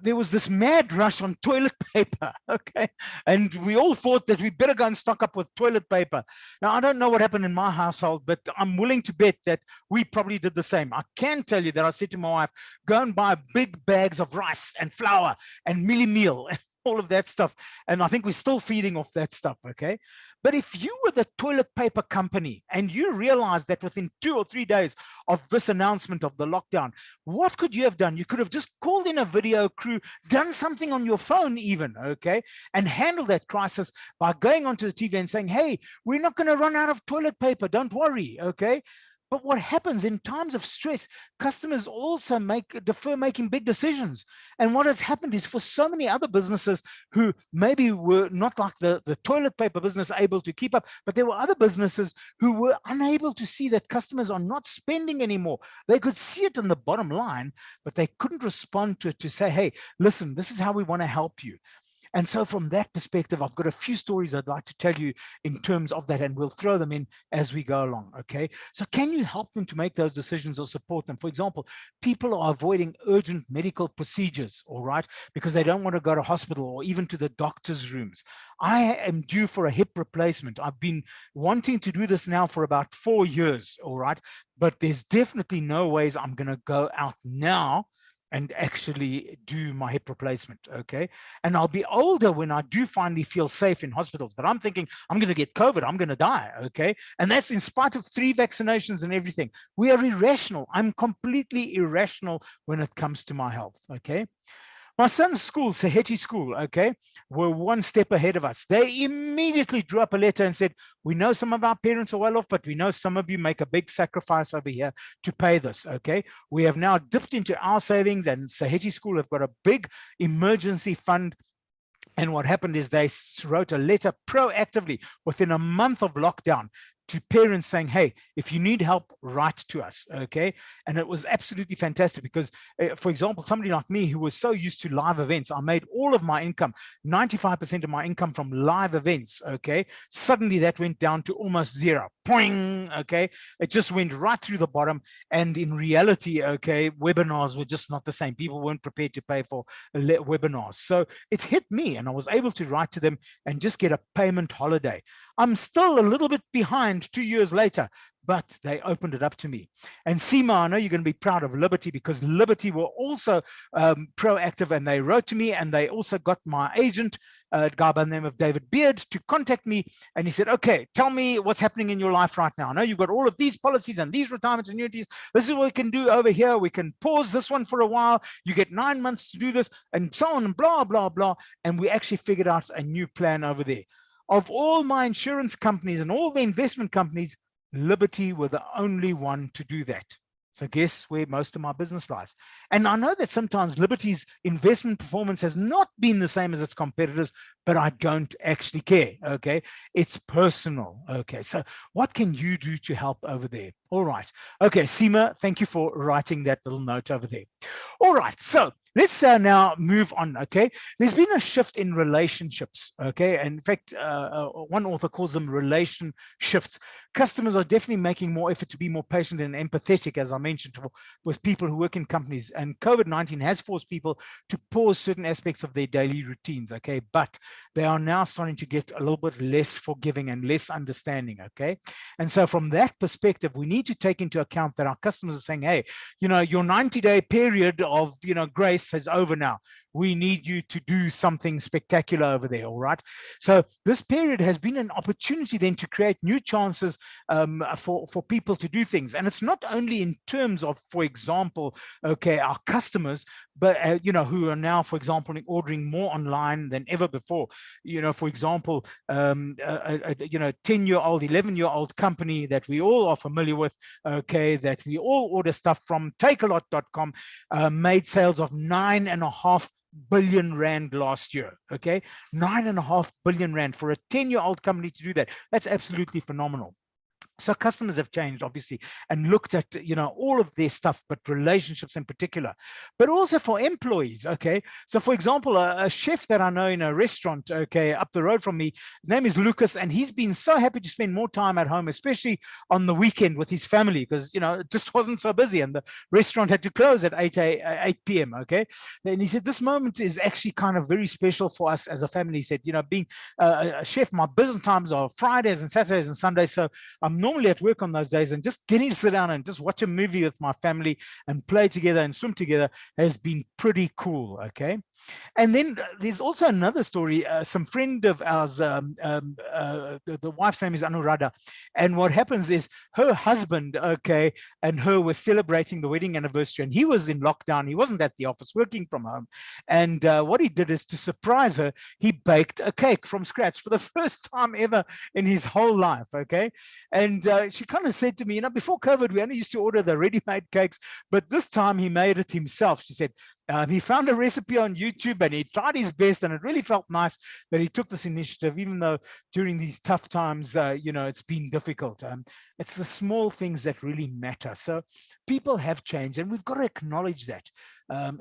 there was this mad rush on toilet paper, okay? And we all thought that we better go and stock up with toilet paper. Now, I don't know what happened in my household, but I'm willing to bet that we probably did the same. I can tell you that I said to my wife, go and buy big bags of rice and flour and milli meal and all of that stuff. And I think we're still feeding off that stuff, okay? But if you were the toilet paper company and you realized that within 2 or 3 days of this announcement of the lockdown, what could you have done? You could have just called in a video crew, done something on your phone even, okay, and handled that crisis by going onto the TV and saying, hey, we're not going to run out of toilet paper, don't worry, okay? But what happens in times of stress, customers also defer making big decisions. And what has happened is for so many other businesses who maybe were not like the toilet paper business able to keep up, but there were other businesses who were unable to see that customers are not spending anymore. They could see it in the bottom line, but they couldn't respond to it to say, hey, listen, this is how we want to help you. And so from that perspective, I've got a few stories I'd like to tell you in terms of that, and we'll throw them in as we go along, okay? So can you help them to make those decisions or support them? For example, people are avoiding urgent medical procedures, all right, because they don't want to go to hospital or even to the doctor's rooms. I am due for a hip replacement. I've been wanting to do this now for about 4 years, all right? But there's definitely no ways I'm going to go out now and actually do my hip replacement, okay? And I'll be older when I do finally feel safe in hospitals, but I'm thinking I'm going to get COVID, I'm going to die, okay? And that's in spite of 3 vaccinations and everything. We are irrational. I'm completely irrational when it comes to my health, okay? My son's school, Saheti School, okay, were one step ahead of us. They immediately drew up a letter and said, we know some of our parents are well off, but we know some of you make a big sacrifice over here to pay this, okay? We have now dipped into our savings, and Saheti School have got a big emergency fund. And what happened is they wrote a letter proactively within a month of lockdown to parents saying, hey, if you need help, write to us, okay? And it was absolutely fantastic because, for example, somebody like me who was so used to live events, I made all of my income, 95% of my income from live events, okay? Suddenly that went down to almost zero, poing, okay? It just went right through the bottom. And in reality, okay, webinars were just not the same. People weren't prepared to pay for webinars. So it hit me, and I was able to write to them and just get a payment holiday. I'm still a little bit behind 2 years later, but they opened it up to me. And Seema, I know you're going to be proud of Liberty, because Liberty were also proactive, and they wrote to me, and they also got my agent, a guy by the name of David Beard, to contact me. And he said, okay, tell me what's happening in your life right now. I know you've got all of these policies and these retirement annuities. This is what we can do over here. We can pause this one for a while. You get 9 months to do this, and so on, and blah, blah, blah. And we actually figured out a new plan over there. Of all my insurance companies and all the investment companies, Liberty were the only one to do that. So guess where most of my business lies. And I know that sometimes Liberty's investment performance has not been the same as its competitors, but I don't actually care, okay? It's personal, okay? So what can you do to help over there? All right. Okay, Seema, thank you for writing that little note over there. All right, so let's now move on, okay? There's been a shift in relationships, okay? And in fact, one author calls them relation shifts. Customers are definitely making more effort to be more patient and empathetic, as I mentioned, with people who work in companies. And COVID-19 has forced people to pause certain aspects of their daily routines, okay? But they are now starting to get a little bit less forgiving and less understanding, okay? And so from that perspective, we need to take into account that our customers are saying, hey, you know, your 90-day period of, you know, grace is over now. We need you to do something spectacular over there, all right? So this period has been an opportunity then to create new chances for people to do things. And it's not only in terms of, for example, okay, our customers, but, you know, who are now, for example, ordering more online than ever before. You know, for example, you know, 10-year-old, 11-year-old company that we all are familiar with, okay, that we all order stuff from, takealot.com, made sales of 9.5 billion rand last year, okay? 9.5 billion rand for a 10-year-old company to do that. That's absolutely phenomenal. So customers have changed, obviously, and looked at, you know, all of their stuff, but relationships in particular, but also for employees, okay? So for example, a chef that I know in a restaurant, okay, up the road from me, his name is Lucas, and he's been so happy to spend more time at home, especially on the weekend with his family, because, you know, it just wasn't so busy, and the restaurant had to close at 8 p.m., okay? And he said, this moment is actually kind of very special for us as a family. He said, you know, being a chef, my business times are Fridays and Saturdays and Sundays, so I'm normally at work on those days, and just getting to sit down and just watch a movie with my family and play together and swim together has been pretty cool, okay? And then there's also another story. Some friend of ours, the wife's name is Anuradha, and what happens is her husband, okay, and her were celebrating the wedding anniversary, and he was in lockdown. He wasn't at the office, working from home. And what he did is, to surprise her, he baked a cake from scratch for the first time ever in his whole life, okay? And she kind of said to me, you know, before COVID, we only used to order the ready-made cakes, but this time he made it himself. She said, he found a recipe on YouTube and he tried his best, and it really felt nice that he took this initiative, even though during these tough times, you know, it's been difficult. It's the small things that really matter. So people have changed, and we've got to acknowledge that.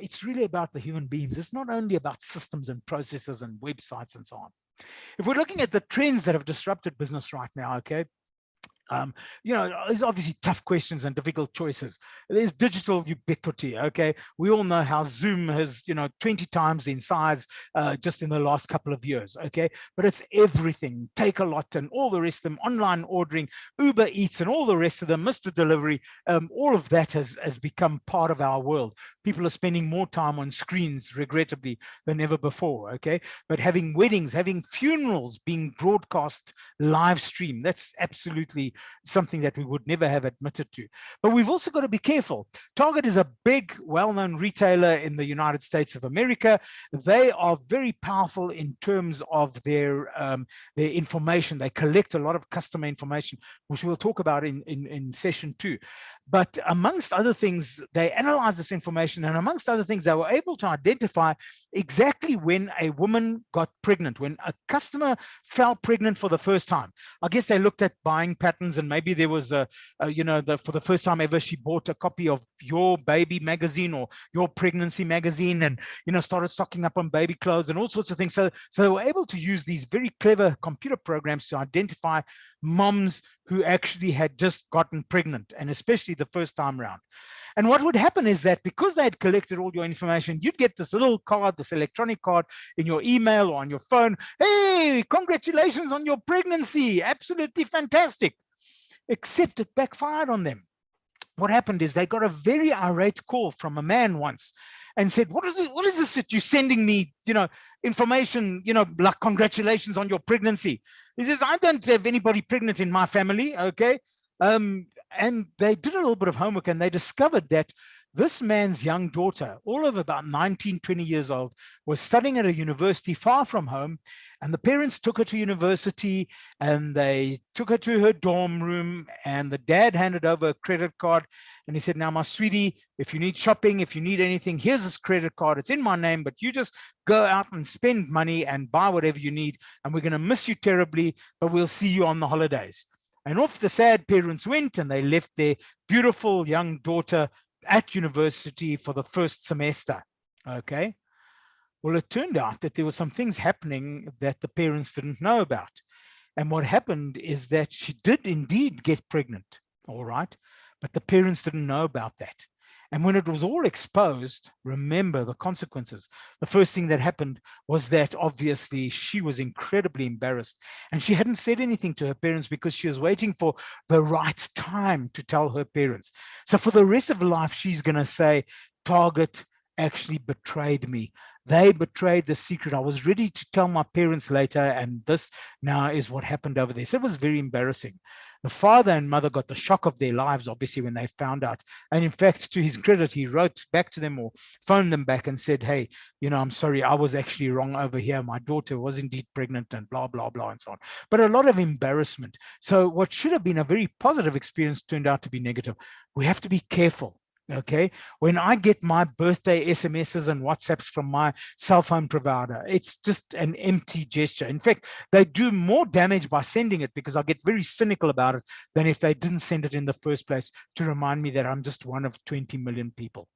It's really about the human beings. It's not only about systems and processes and websites and so on. If we're looking at the trends that have disrupted business right now, okay, you know, there's obviously tough questions and difficult choices. There's digital ubiquity, okay? We all know how Zoom has, you know, 20 times in size just in the last couple of years, okay? But it's everything, Takealot and all the rest of them, online ordering, Uber Eats and all the rest of them, Mr. Delivery, all of that has become part of our world. people are spending more time on screens, regrettably, than ever before, okay? But having weddings, having funerals being broadcast live stream, that's absolutely something that we would never have admitted to. But we've also got to be careful. Target is a big, well-known retailer in the United States of America. They are very powerful in terms of their information. They collect a lot of customer information, which we'll talk about in session 2. But amongst other things, they analyze this information, and amongst other things, they were able to identify exactly when a woman got pregnant, when a customer fell pregnant for the first time. I guess they looked at buying patterns, and maybe there was for the first time ever, she bought a copy of Your Baby magazine or Your Pregnancy magazine, and started stocking up on baby clothes and all sorts of things. So they were able to use these very clever computer programs to identify moms who actually had just gotten pregnant, and especially the first time around. And what would happen is that because they had collected all your information, you'd get this little card, this electronic card in your email or on your phone. Hey, congratulations on your pregnancy. Absolutely fantastic. Except it backfired on them. What happened is they got a very irate call from a man once and said, what is this that you're sending me, information, like congratulations on your pregnancy? He says, I don't have anybody pregnant in my family, okay? And they did a little bit of homework, and they discovered that this man's young daughter, all of about 19, 20 years old, was studying at a university far from home, and the parents took her to university, and they took her to her dorm room, and the dad handed over a credit card, and he said, now, my sweetie, if you need shopping, if you need anything, here's this credit card. It's in my name, but you just go out and spend money and buy whatever you need, and we're going to miss you terribly, but we'll see you on the holidays. And off the sad parents went, and they left their beautiful young daughter at university for the first semester, okay? Well, it turned out that there were some things happening that the parents didn't know about. And what happened is that she did indeed get pregnant, all right? But the parents didn't know about that. And when it was all exposed, remember the consequences. The first thing that happened was that obviously she was incredibly embarrassed, and she hadn't said anything to her parents because she was waiting for the right time to tell her parents. So for the rest of her life, she's going to say, Target actually betrayed me. They betrayed the secret. I was ready to tell my parents later, and this now is what happened over there. So it was very embarrassing. The father and mother got the shock of their lives, obviously, when they found out. And in fact, to his credit, he wrote back to them or phoned them back and said, hey, I'm sorry, I was actually wrong over here. My daughter was indeed pregnant and blah, blah, blah, and so on. But a lot of embarrassment. So what should have been a very positive experience turned out to be negative. We have to be careful. Okay, when I get my birthday SMSs and WhatsApps from my cell phone provider, it's just an empty gesture. In fact, they do more damage by sending it, because I get very cynical about it, than if they didn't send it in the first place to remind me that I'm just one of 20 million people.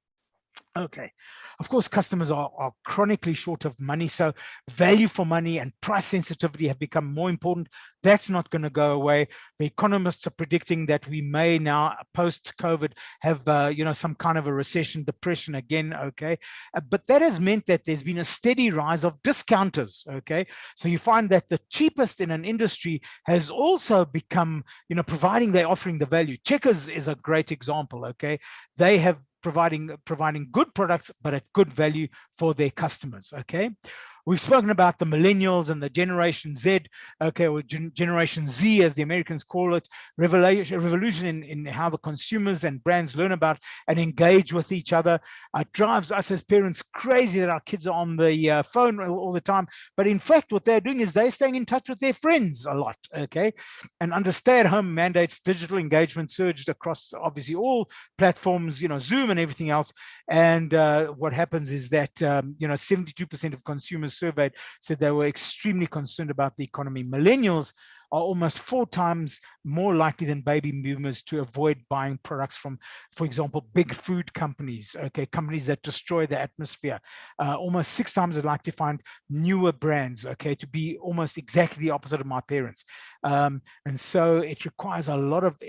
Okay, of course, customers are chronically short of money, so value for money and price sensitivity have become more important. That's not going to go away. The economists are predicting that we may now, post-COVID, have some kind of a recession, depression again. Okay, but that has meant that there's been a steady rise of discounters. Okay, so you find that the cheapest in an industry has also become, providing they're offering the value. Checkers is a great example. Okay, they have providing good products, but at good value for their customers. Okay, we've spoken about the millennials and the Generation Z, okay, or Generation Z, as the Americans call it, revolution in how the consumers and brands learn about and engage with each other. It drives us as parents crazy that our kids are on the phone all the time. But in fact, what they're doing is they're staying in touch with their friends a lot, okay? And under stay-at-home mandates, digital engagement surged across obviously all platforms, Zoom and everything else. And what happens is that, 72% of consumers surveyed said they were extremely concerned about the economy. Millennials are almost 4 times more likely than baby boomers to avoid buying products from, for example, big food companies, okay, companies that destroy the atmosphere. Almost 6 times as likely to find newer brands, okay, to be almost exactly the opposite of my parents. And so it requires a lot of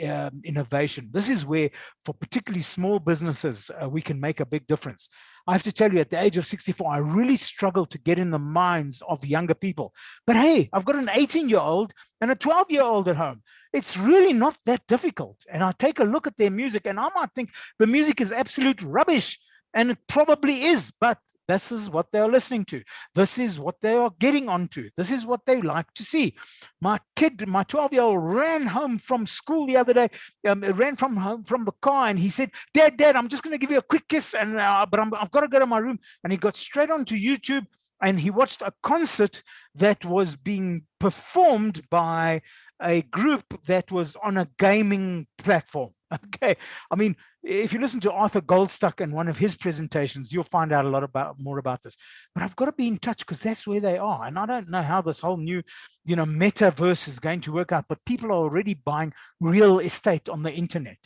innovation. This is where, for particularly small businesses, we can make a big difference. I have to tell you, at the age of 64, I really struggle to get in the minds of younger people. But hey, I've got an 18-year-old and a 12-year-old at home. It's really not that difficult. And I take a look at their music, and I might think the music is absolute rubbish, And it probably is, but this is what they are listening to. This is what they are getting onto. This is what they like to see. My kid, my 12-year-old, ran home from school the other day, ran from home from the car, and he said, Dad, I'm just going to give you a quick kiss, and but I've got to go to my room. And he got straight onto YouTube, and he watched a concert that was being performed by a group that was on a gaming platform. Okay, I mean, if you listen to Arthur Goldstuck in one of his presentations, you'll find out a lot more about this. But I've got to be in touch because that's where they are. And I don't know how this whole new, metaverse is going to work out, but people are already buying real estate on the internet.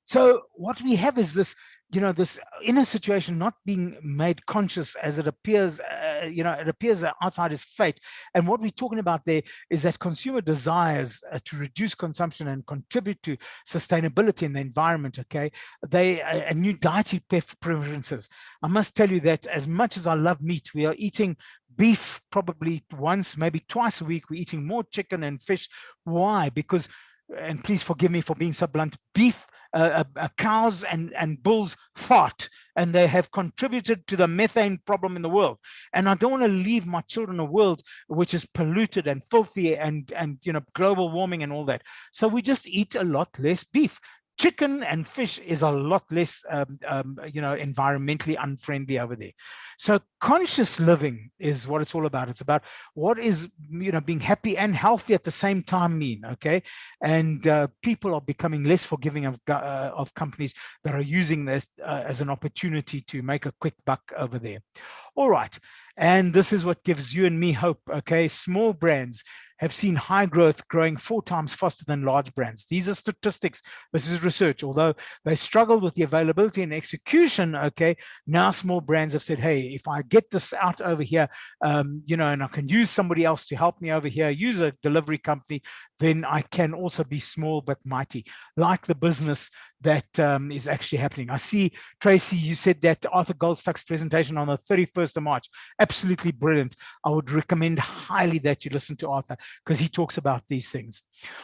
So what we have is this, this inner situation not being made conscious as it appears, it appears that outside is fate. And what we're talking about there is that consumer desires to reduce consumption and contribute to sustainability in the environment, okay? A new dietary preferences. I must tell you that as much as I love meat, we are eating beef probably once, maybe twice a week. We're eating more chicken and fish. Why? Because, and please forgive me for being so blunt, beef, cows and bulls fart, and they have contributed to the methane problem in the world. And I don't want to leave my children a world which is polluted and filthy and global warming and all that. So we just eat a lot less beef. Chicken and fish is a lot less, environmentally unfriendly over there. So conscious living is what it's all about. It's about what is, being happy and healthy at the same time mean, okay? And people are becoming less forgiving of companies that are using this as an opportunity to make a quick buck over there. All right. And this is what gives you and me hope, okay? Small brands have seen high growth, growing 4 times faster than large brands. These are statistics. This is research. Although they struggled with the availability and execution, okay, now small brands have said, hey, if I get this out over here, and I can use somebody else to help me over here, use a delivery company, then I can also be small but mighty, like the business that is actually happening. I see, Tracy, you said that Arthur Goldstuck's presentation on the 31st of March, absolutely brilliant. I would recommend highly that you listen to Arthur because he talks about these things.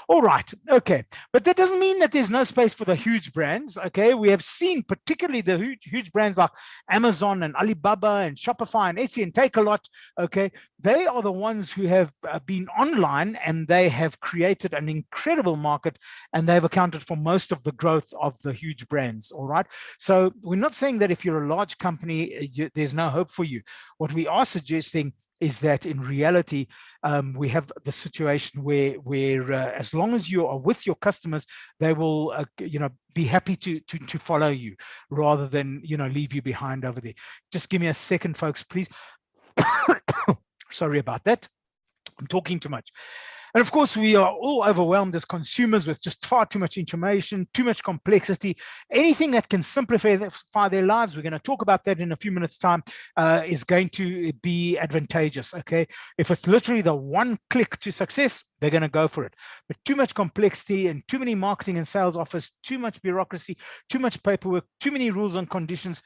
All right, okay. But that doesn't mean that there's no space for the huge brands, okay? We have seen particularly the huge brands like Amazon and Alibaba and Shopify and Etsy and Takealot, okay? They are the ones who have been online, and they have created an incredible market, and they've accounted for most of the growth of the huge brands, all right? So we're not saying that if you're a large company, there's no hope for you. What we are suggesting is that in reality, we have the situation where as long as you are with your customers, they will, be happy to follow you rather than, leave you behind over there. Just give me a second, folks, please. Sorry about that. I'm talking too much. And of course, we are all overwhelmed as consumers with just far too much information, too much complexity. Anything that can simplify their lives, we're going to talk about that in a few minutes' time, is going to be advantageous, okay? If it's literally the one click to success, they're going to go for it. But too much complexity and too many marketing and sales offers, too much bureaucracy, too much paperwork, too many rules and conditions,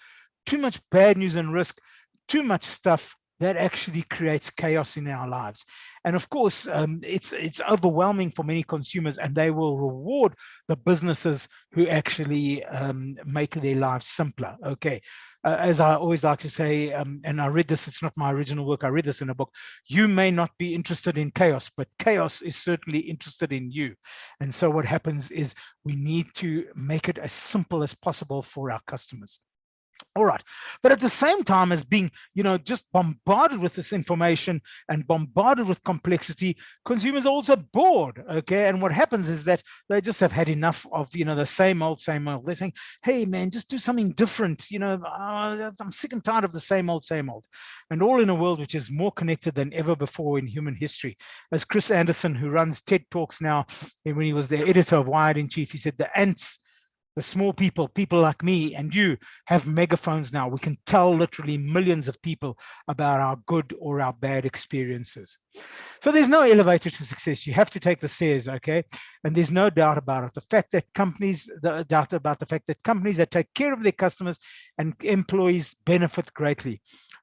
too much bad news and risk, too much stuff, that actually creates chaos in our lives. And of course, it's overwhelming for many consumers, and they will reward the businesses who actually make their lives simpler, okay? As I always like to say, and I read this, it's not my original work, I read this in a book, you may not be interested in chaos, but chaos is certainly interested in you. And so what happens is we need to make it as simple as possible for our customers. All right, but at the same time as being, just bombarded with this information and bombarded with complexity, consumers are also bored, okay? And what happens is that they just have had enough of, the same old. They're saying, hey, man, just do something different. I'm sick and tired of the same old. And all in a world which is more connected than ever before in human history. As Chris Anderson, who runs TED Talks now, when he was the editor of Wired in Chief, he said, the ants, the small people like me and you, have megaphones now. We can tell literally millions of people about our good or our bad experiences. So there's no elevator to success. You have to take the stairs, okay? And there's no doubt about it. The fact that companies that take care of their customers and employees benefit greatly.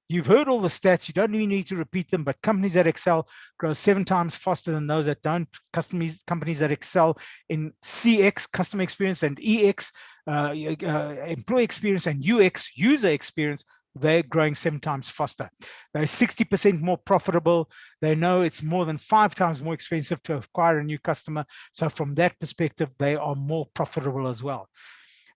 You've heard all the stats, you don't even need to repeat them, but companies that excel grow 7 times faster than those that don't. Companies that excel in CX, customer experience, and EX employee experience and UX, user experience, they're growing 7 times faster. They're 60% more profitable. They know it's more than 5 times more expensive to acquire a new customer. So from that perspective, they are more profitable as well.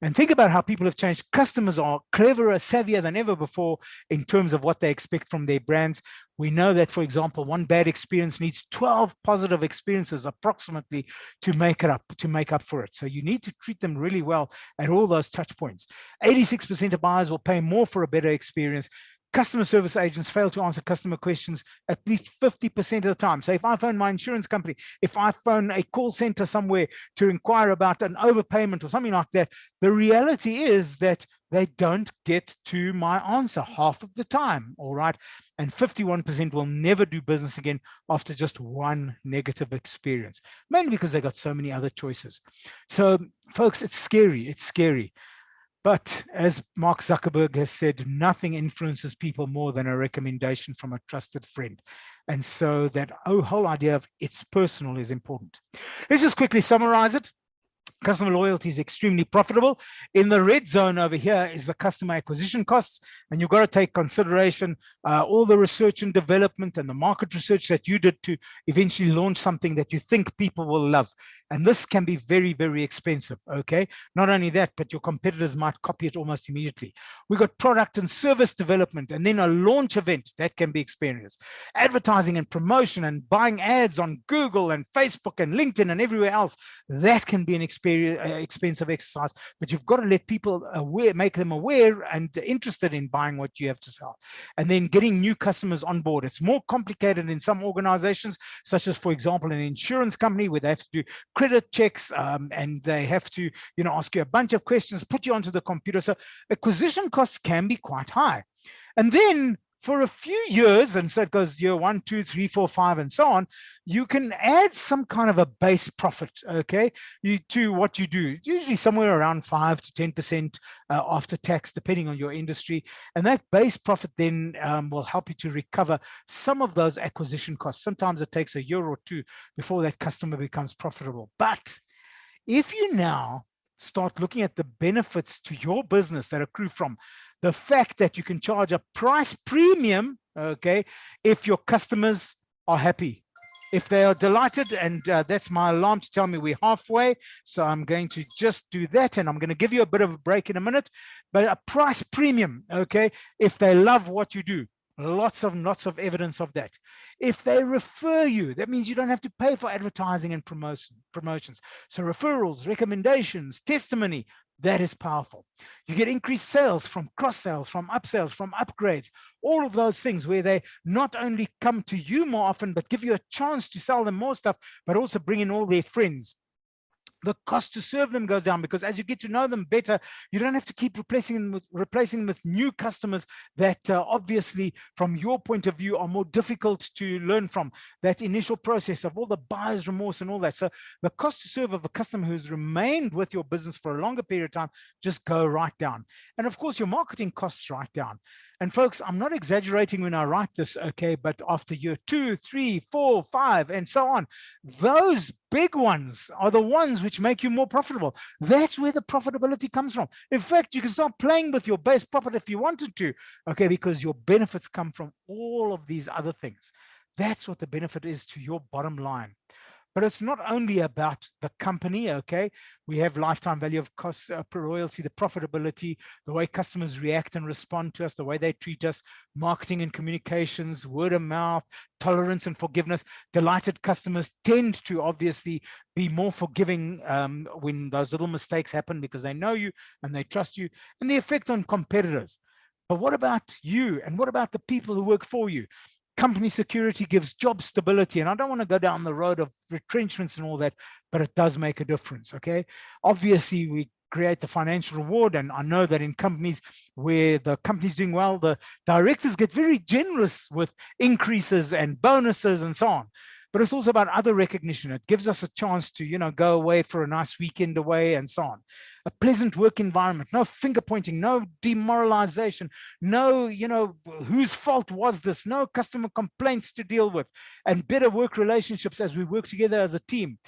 And think about how people have changed. Customers are cleverer, savvier than ever before in terms of what they expect from their brands. We know that, for example, one bad experience needs 12 positive experiences approximately to make up for it. So you need to treat them really well at all those touch points. 86% of buyers will pay more for a better experience. Customer service agents fail to answer customer questions at least 50% of the time. So if I phone my insurance company, if I phone a call center somewhere to inquire about an overpayment or something like that, the reality is that they don't get to my answer half of the time, all right? And 51% will never do business again after just one negative experience, mainly because they got so many other choices. So folks, it's scary, it's scary. But as Mark Zuckerberg has said, nothing influences people more than a recommendation from a trusted friend. And so that whole idea of it's personal is important. Let's just quickly summarize it. Customer loyalty is extremely profitable. In the red zone over here is the customer acquisition costs, and you've got to take consideration all the research and development and the market research that you did to eventually launch something that you think people will love. And this can be very, very expensive, okay? Not only that, but your competitors might copy it almost immediately. We've got product and service development, and then a launch event that can be experienced. Advertising and promotion and buying ads on Google and Facebook and LinkedIn and everywhere else, that can be an expensive exercise, but you've got to let people aware, make them aware and interested in buying what you have to sell. And then getting new customers on board. It's more complicated in some organizations, such as, for example, an insurance company where they have to do credit checks and they have to, ask you a bunch of questions, put you onto the computer. So acquisition costs can be quite high. And then for a few years, and so it goes year 1, 2, 3, 4, 5, and so on, you can add some kind of a base profit, okay, to what you do, usually somewhere around 5 to 10% after tax, depending on your industry. And that base profit then will help you to recover some of those acquisition costs. Sometimes it takes a year or two before that customer becomes profitable. But if you now start looking at the benefits to your business that accrue from the fact that you can charge a price premium, okay, if your customers are happy, if they are delighted, and that's my alarm to tell me we're halfway. So I'm going to just do that, and I'm going to give you a bit of a break in a minute. But a price premium, okay, if they love what you do. Lots of evidence of that. If they refer you, that means you don't have to pay for advertising and promotions. So referrals, recommendations, testimony, that is powerful. You get increased sales from cross sales, from upsells, from upgrades, all of those things where they not only come to you more often, but give you a chance to sell them more stuff, but also bring in all their friends. The cost to serve them goes down because as you get to know them better, you don't have to keep replacing them with new customers that obviously from your point of view are more difficult to learn from. That initial process of all the buyer's remorse and all that. So the cost to serve of a customer who's remained with your business for a longer period of time just go right down. And of course, your marketing costs right down. And folks, I'm not exaggerating when I write this, okay, but after year 2, 3, 4, 5, and so on, those big ones are the ones which make you more profitable. That's where the profitability comes from. In fact, you can start playing with your base profit if you wanted to, okay, because your benefits come from all of these other things. That's what the benefit is to your bottom line. But it's not only about the company, okay? We have lifetime value of cost per loyalty, the profitability, the way customers react and respond to us, the way they treat us, marketing and communications, word of mouth, tolerance and forgiveness. Delighted customers tend to obviously be more forgiving when those little mistakes happen because they know you and they trust you, and the effect on competitors. But what about you? And what about the people who work for you? Company security gives job stability. And I don't want to go down the road of retrenchments and all that, but it does make a difference, okay? Obviously, we create the financial reward. And I know that in companies where the company's doing well, the directors get very generous with increases and bonuses and so on. But it's also about other recognition. It gives us a chance to, go away for a nice weekend away and so on. A pleasant work environment, no finger pointing, no demoralization, no, whose fault was this, no customer complaints to deal with, and better work relationships as we work together as a team.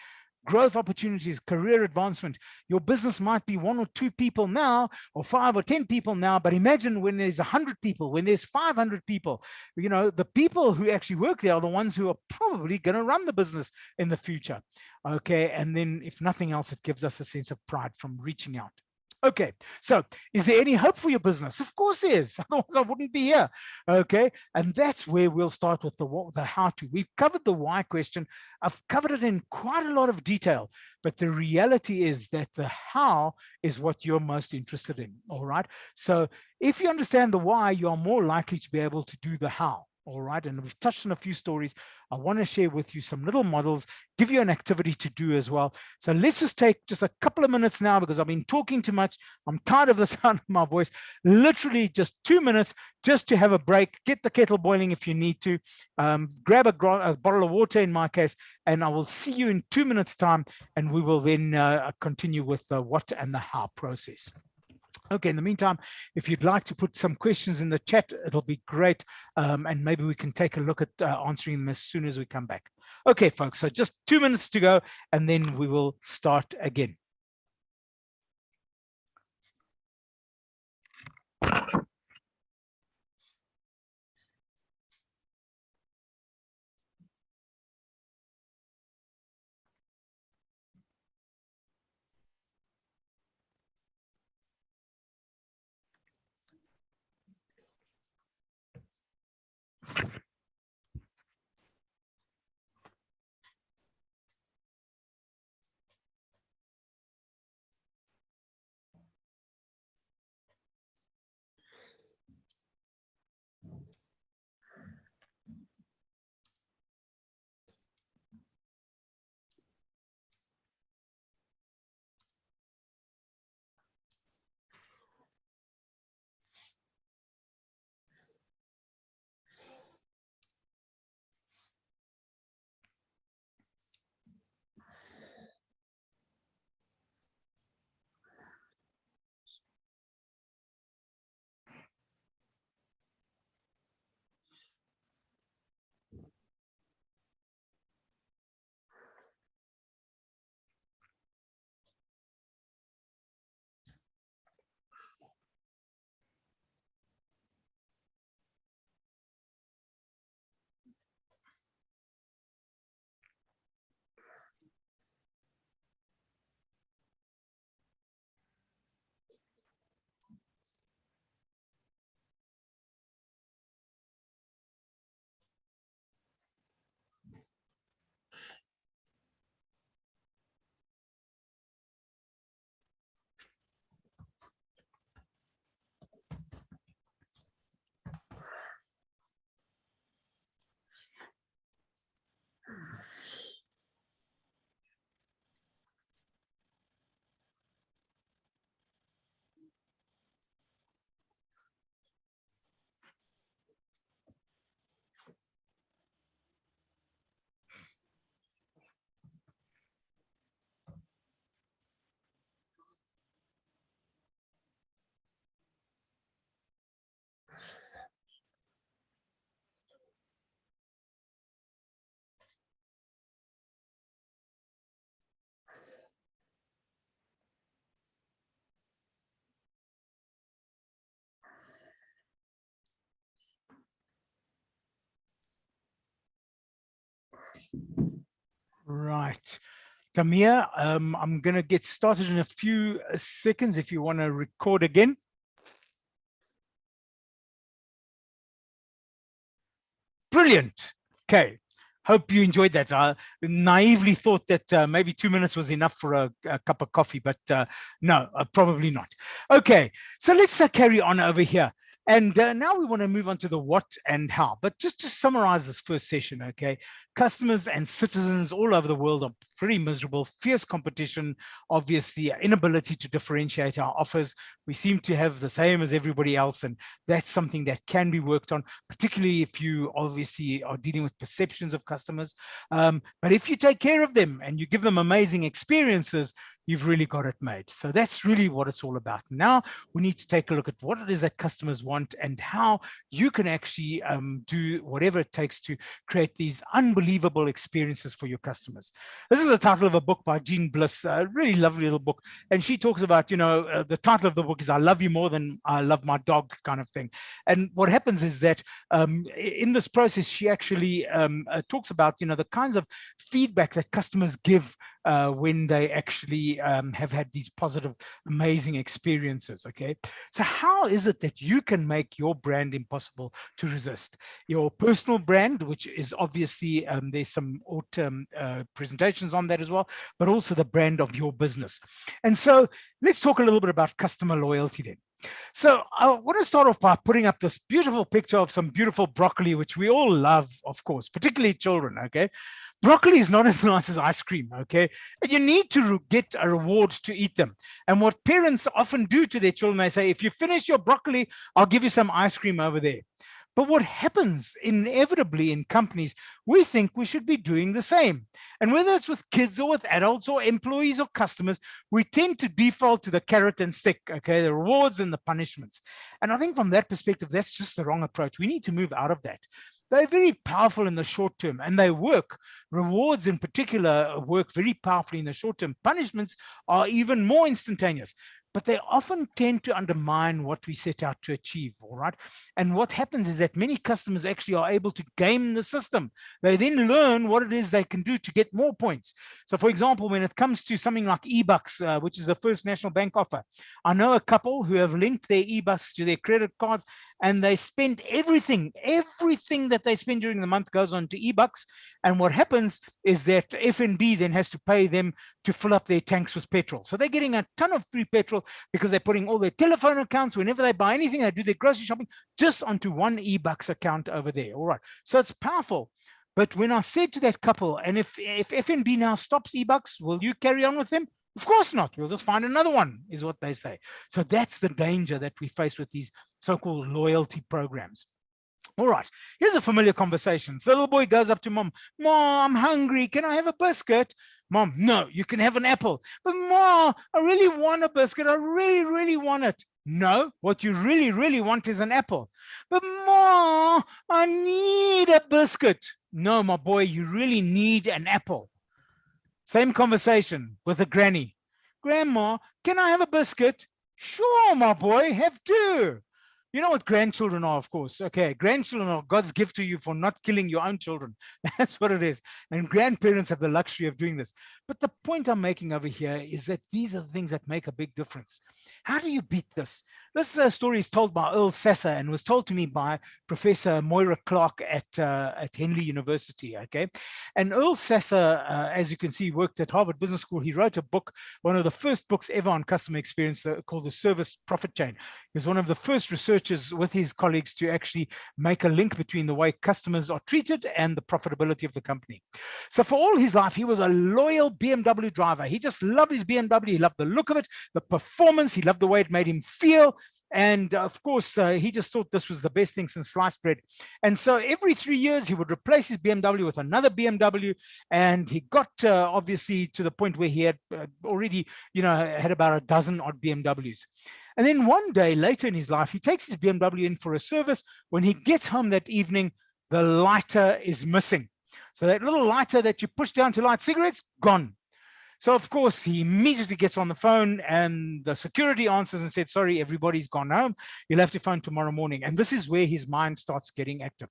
growth opportunities, career advancement. Your business might be 1 or 2 people now, or 5 or 10 people now, but imagine when there's 100 people, when there's 500 people, you know, the people who actually work there are the ones who are probably going to run the business in the future. Okay, and then if nothing else, it gives us a sense of pride from reaching out. Okay, so is there any hope for your business? Of course there is, otherwise I wouldn't be here. Okay, and that's where we'll start with the what, the how to. We've covered the why question. I've covered it in quite a lot of detail, but the reality is that the how is what you're most interested in, all right? So if you understand the why, you are more likely to be able to do the how. All right, and we've touched on a few stories. I want to share with you some little models, give you an activity to do as well. So let's just take just a couple of minutes now, because I've been talking too much. I'm tired of the sound of my voice. Literally just 2 minutes just to have a break, get the kettle boiling if you need to, grab a bottle of water in my case, and I will see you in 2 minutes time, and we will then continue with the what and the how process. Okay, in the meantime, if you'd like to put some questions in the chat, it'll be great. And maybe we can take a look at answering them as soon as we come back. Okay, folks, so just 2 minutes to go, and then we will start again. Right. Tamia, I'm going to get started in a few seconds if you want to record again. Brilliant. Okay. Hope you enjoyed that. I naively thought that maybe 2 minutes was enough for a cup of coffee, but no, probably not. Okay, so let's carry on over here. And now we want to move on to the what and how. But just to summarize this first session, okay, customers and citizens all over the world are pretty miserable, fierce competition, obviously inability to differentiate our offers. We seem to have the same as everybody else, and that's something that can be worked on, particularly if you obviously are dealing with perceptions of customers. But if you take care of them and you give them amazing experiences, you've really got it made. So that's really what it's all about. Now we need to take a look at what it is that customers want and how you can actually do whatever it takes to create these unbelievable experiences for your customers. This is the title of a book by Jean Bliss, a really lovely little book. And she talks about, the title of the book is I Love You More Than I Love My Dog, kind of thing. And what happens is that in this process, she actually talks about, the kinds of feedback that customers give when they actually have had these positive, amazing experiences. Okay, so how is it that you can make your brand impossible to resist? Your personal brand, which is obviously there's some autumn presentations on that as well, but also the brand of your business. And so let's talk a little bit about customer loyalty then. So I want to start off by putting up this beautiful picture of some beautiful broccoli, which we all love, of course, particularly children. Okay, broccoli is not as nice as ice cream. Okay, and you need to get a reward to eat them. And what parents often do to their children, they say, if you finish your broccoli, I'll give you some ice cream over there. But what happens inevitably in companies, we think we should be doing the same. And whether it's with kids or with adults or employees or customers, we tend to default to the carrot and stick, okay, the rewards and the punishments. And I think from that perspective, that's just the wrong approach. We need to move out of that. They're very powerful in the short term, and they work. Rewards in particular work very powerfully in the short term. Punishments are even more instantaneous, but they often tend to undermine what we set out to achieve, all right? And what happens is that many customers actually are able to game the system. They then learn what it is they can do to get more points. So for example, when it comes to something like e-bucks, which is the First National Bank offer, I know a couple who have linked their e-bucks to their credit cards, and they spend everything that they spend during the month goes on to e-bucks. And what happens is that FNB then has to pay them to fill up their tanks with petrol. So they're getting a ton of free petrol because they're putting all their telephone accounts, whenever they buy anything, they do their grocery shopping, just onto one e-bucks account over there. All right, so it's powerful. But when I said to that couple, and if FNB now stops e-bucks, will you carry on with them? Of course not. We'll just find another one, is what they say. So that's the danger that we face with these so-called loyalty programs. All right, here's a familiar conversation. So the little boy goes up to mom. Mom, I'm hungry. Can I have a biscuit? Mom, no, you can have an apple. But Mom, I really want a biscuit. I really, really want it. No, what you really, really want is an apple. But Mom, I need a biscuit. No, my boy, you really need an apple. Same conversation with a granny. Grandma, can I have a biscuit? Sure, my boy, have two. You know what grandchildren are, of course. Okay, grandchildren are God's gift to you for not killing your own children. That's what it is. And grandparents have the luxury of doing this. But the point I'm making over here is that these are the things that make a big difference. How do you beat this? This story is told by Earl Sasser and was told to me by Professor Moira Clark at Henley University. Okay, and Earl Sasser, as you can see, worked at Harvard Business School. He wrote a book, one of the first books ever on customer experience, called The Service Profit Chain. He was one of the first researchers with his colleagues to actually make a link between the way customers are treated and the profitability of the company. So for all his life, he was a loyal BMW driver. He just loved his BMW. He loved the look of it, the performance. He loved the way it made him feel. And of course, he just thought this was the best thing since sliced bread. And so every 3 years, he would replace his BMW with another BMW. And he got obviously to the point where he had already, had about a dozen odd BMWs. And then one day later in his life, he takes his BMW in for a service. When he gets home that evening, the lighter is missing. So that little lighter that you push down to light cigarettes, gone. So, of course, he immediately gets on the phone and the security answers and said, sorry, everybody's gone home. You'll have to phone tomorrow morning. And this is where his mind starts getting active.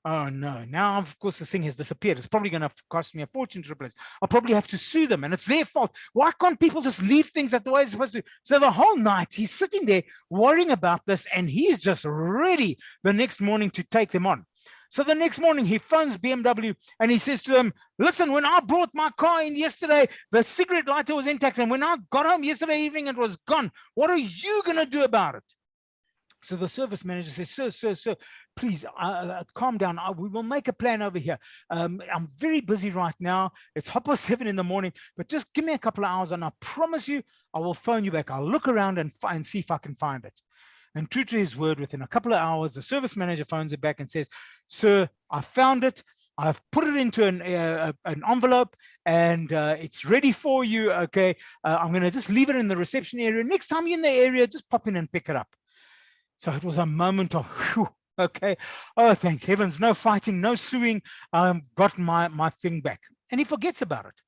Oh, no. Now, of course, this thing has disappeared. It's probably going to cost me a fortune to replace. I'll probably have to sue them. And it's their fault. Why can't people just leave things that the way it's supposed to? So the whole night, he's sitting there worrying about this. And he's just ready the next morning to take them on. So the next morning, he phones BMW and he says to them, listen, when I brought my car in yesterday, the cigarette lighter was intact. And when I got home yesterday evening, it was gone. What are you going to do about it? So the service manager says, sir, please calm down. We will make a plan over here. I'm very busy right now. It's 7:30 in the morning, but just give me a couple of hours and I promise you, I will phone you back. I'll look around and see if I can find it. And true to his word, within a couple of hours, the service manager phones him back and says, sir, I found it. I've put it into an envelope, and it's ready for you. Okay, I'm going to just leave it in the reception area. Next time you're in the area, just pop in and pick it up. So it was a moment of, whew, okay, oh, thank heavens, no fighting, no suing. Got my thing back. And he forgets about it.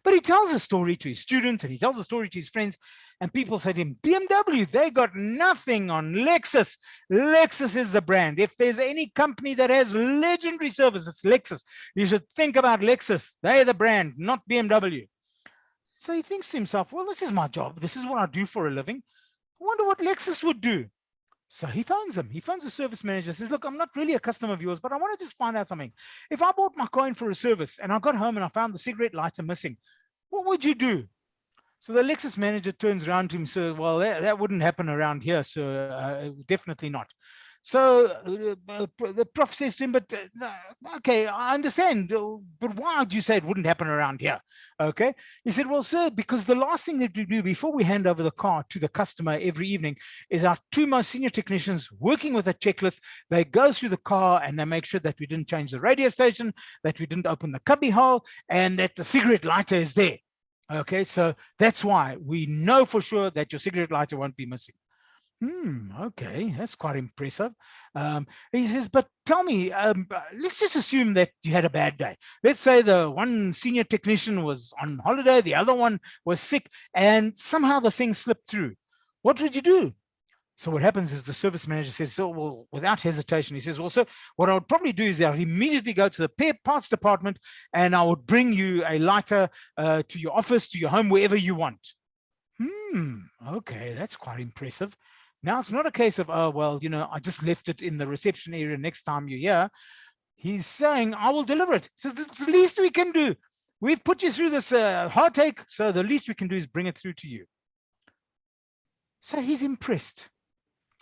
But he tells a story to his students, and he tells a story to his friends, and people say to him, BMW, they got nothing on Lexus. Lexus is the brand. If there's any company that has legendary service, it's Lexus. You should think about Lexus. They're the brand, not BMW. So he thinks to himself, well, this is my job. This is what I do for a living. I wonder what Lexus would do. So he phones them. He phones the service manager, says, look, I'm not really a customer of yours, but I want to just find out something. If I bought my car in for a service and I got home and I found the cigarette lighter missing, what would you do? So the Lexus manager turns around to him and says, well, that wouldn't happen around here, so definitely not. So the prof says to him, but okay, I understand, but why do you say it wouldn't happen around here? Okay. He said, well, sir, because the last thing that we do before we hand over the car to the customer every evening is our two most senior technicians working with a checklist. They go through the car and they make sure that we didn't change the radio station, that we didn't open the cubby hole, and that the cigarette lighter is there. Okay, so that's why we know for sure that your cigarette lighter won't be missing. Okay, that's quite impressive. He says, but tell me, let's just assume that you had a bad day. Let's say the one senior technician was on holiday, the other one was sick, and somehow the thing slipped through. What would you do? So what happens is the service manager says, so, well, without hesitation, he says, well, sir, what I would probably do is I'll immediately go to the parts department and I would bring you a lighter to your office, to your home, wherever you want. Okay, that's quite impressive. Now, it's not a case of, oh, well, you know, I just left it in the reception area next time you're here. He's saying, I will deliver it. He says, that's the least we can do. We've put you through this heartache, so the least we can do is bring it through to you. So he's impressed.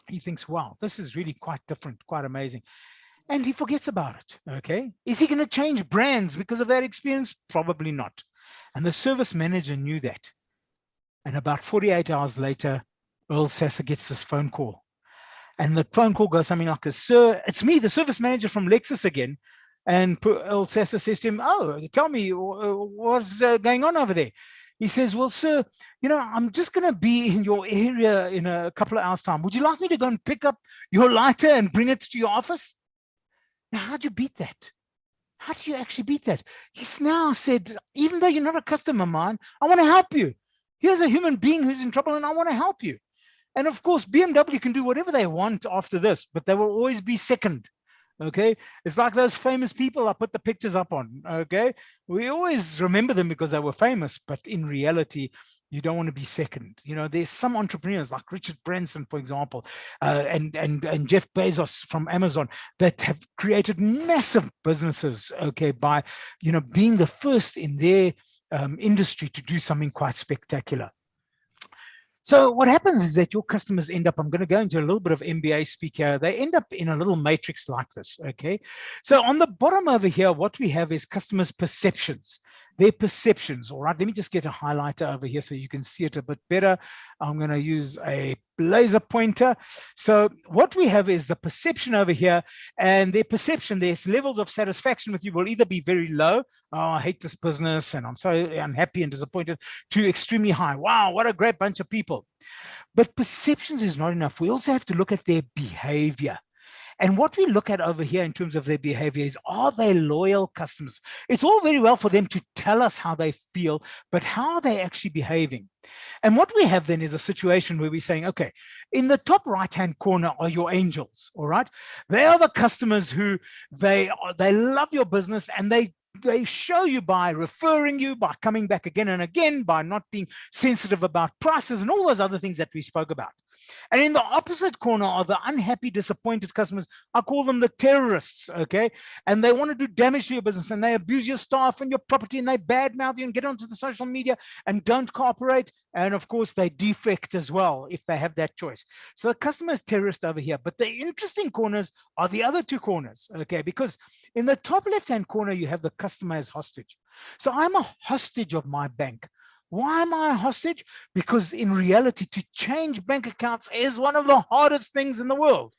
He thinks, wow, this is really quite different, quite amazing. And he forgets about it, okay? Is he going to change brands because of that experience? Probably not. And the service manager knew that. And about 48 hours later, Earl Sasser gets this phone call. And the phone call goes something like this: sir, it's me, the service manager from Lexus again. And Earl Sasser says to him, oh, tell me what's going on over there. He says, well, sir, you know, I'm just going to be in your area in a couple of hours' time. Would you like me to go and pick up your lighter and bring it to your office? Now, how do you beat that? How do you actually beat that? He's now said, even though you're not a customer of mine, I want to help you. Here's a human being who's in trouble and I want to help you. And of course, BMW can do whatever they want after this, but they will always be second. Okay, it's like those famous people I put the pictures up on. Okay, we always remember them because they were famous, but in reality, you don't want to be second. You know, there's some entrepreneurs like Richard Branson, for example, and Jeff Bezos from Amazon that have created massive businesses. Okay, by, you know, being the first in their industry to do something quite spectacular. So what happens is that your customers end up, I'm going to go into a little bit of MBA speak here, they end up in a little matrix like this, okay? So on the bottom over here, what we have is customers' perceptions, their perceptions, all right? Let me just get a highlighter over here so you can see it a bit better. I'm going to use a laser pointer. So what we have is the perception over here, and their perception, their levels of satisfaction with you will either be very low, oh, I hate this business and I'm so unhappy and disappointed, to extremely high. Wow, what a great bunch of people. But perceptions is not enough. We also have to look at their behavior. And what we look at over here in terms of their behavior is, are they loyal customers? It's all very well for them to tell us how they feel, but how are they actually behaving? And what we have then is a situation where we're saying, okay, in the top right-hand corner are your angels, all right? They are the customers who they love your business, and they show you by referring you, by coming back again and again, by not being sensitive about prices and all those other things that we spoke about. And in the opposite corner are the unhappy, disappointed customers. I call them the terrorists, okay? And they want to do damage to your business, and they abuse your staff and your property, and they badmouth you and get onto the social media and don't cooperate. And of course, they defect as well if they have that choice. So the customer is terrorist over here, but the interesting corners are the other two corners, okay? Because in the top left-hand corner, you have the customer as hostage. So I'm a hostage of my bank. Why am I a hostage? Because in reality, to change bank accounts is one of the hardest things in the world.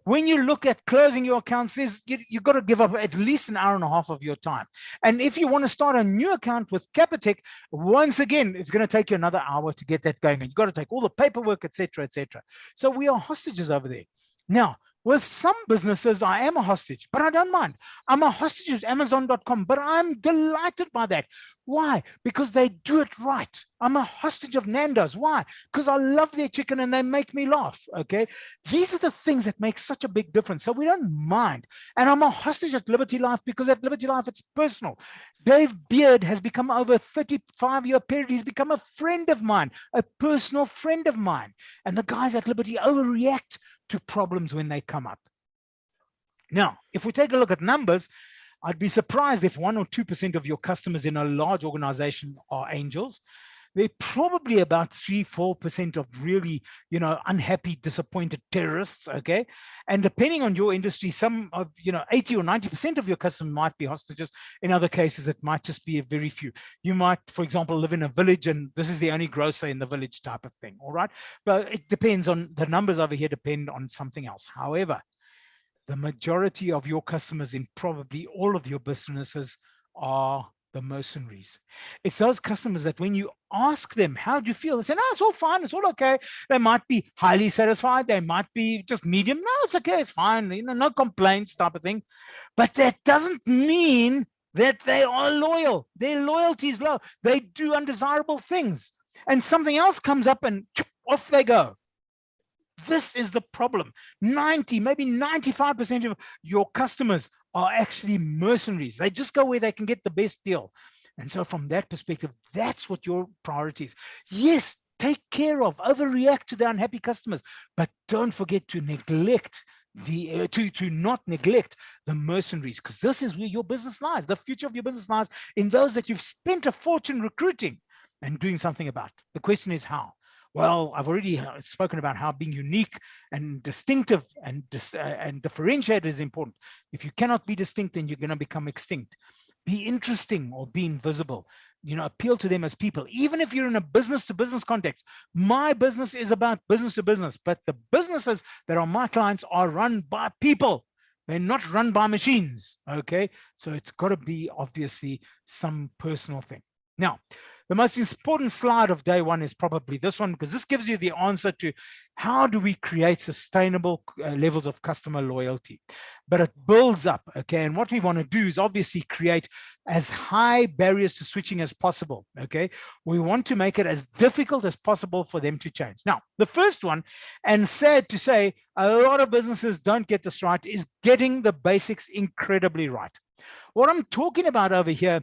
When you look at closing your accounts, you've got to give up at least an hour and a half of your time. And if you want to start a new account with Capitec, once again, it's going to take you another hour to get that going. And you've got to take all the paperwork, etc., etc. So we are hostages over there. Now, with some businesses, I am a hostage, but I don't mind. I'm a hostage at Amazon.com, but I'm delighted by that. Why? Because they do it right. I'm a hostage of Nando's. Why? Because I love their chicken and they make me laugh, okay? These are the things that make such a big difference. So we don't mind. And I'm a hostage at Liberty Life because at Liberty Life, it's personal. Dave Beard has become over a 35-year period. He's become a friend of mine, a personal friend of mine. And the guys at Liberty overreact to problems when they come up. Now, if we take a look at numbers, I'd be surprised if 1 or 2% of your customers in a large organization are angels. They're probably about 3-4% of really, unhappy, disappointed terrorists, okay? And depending on your industry, some of, 80 or 90% of your customers might be hostages. In other cases, it might just be a very few. You might, for example, live in a village and this is the only grocer in the village type of thing, all right? But it depends on, the numbers over here depend on something else. However, the majority of your customers in probably all of your businesses are the mercenaries. It's those customers that when you ask them, how do you feel? They say, no, it's all fine. It's all okay. They might be highly satisfied. They might be just medium. No, it's okay. It's fine. No complaints type of thing. But that doesn't mean that they are loyal. Their loyalty is low. They do undesirable things. And something else comes up and off they go. This is the problem. 90, maybe 95% of your customers are actually mercenaries. They just go where they can get the best deal. And so from that perspective, that's what your priority is. Yes, take care of, overreact to the unhappy customers, but don't forget to neglect to not neglect the mercenaries, because this is where your business lies. The future of your business lies in those that you've spent a fortune recruiting and doing something about. The question is how. Well, I've already spoken about how being unique and distinctive and differentiated is important. If you cannot be distinct, then you're going to become extinct. Be interesting or be invisible. Appeal to them as people. Even if you're in a business-to-business context, my business is about business-to-business, but the businesses that are my clients are run by people. They're not run by machines, okay? So it's got to be obviously some personal thing. Now, the most important slide of day one is probably this one, because this gives you the answer to how do we create sustainable levels of customer loyalty. But it builds up, okay? And what we want to do is obviously create as high barriers to switching as possible, okay? We want to make it as difficult as possible for them to change. Now, the first one, and sad to say, a lot of businesses don't get this right, is getting the basics incredibly right. What I'm talking about over here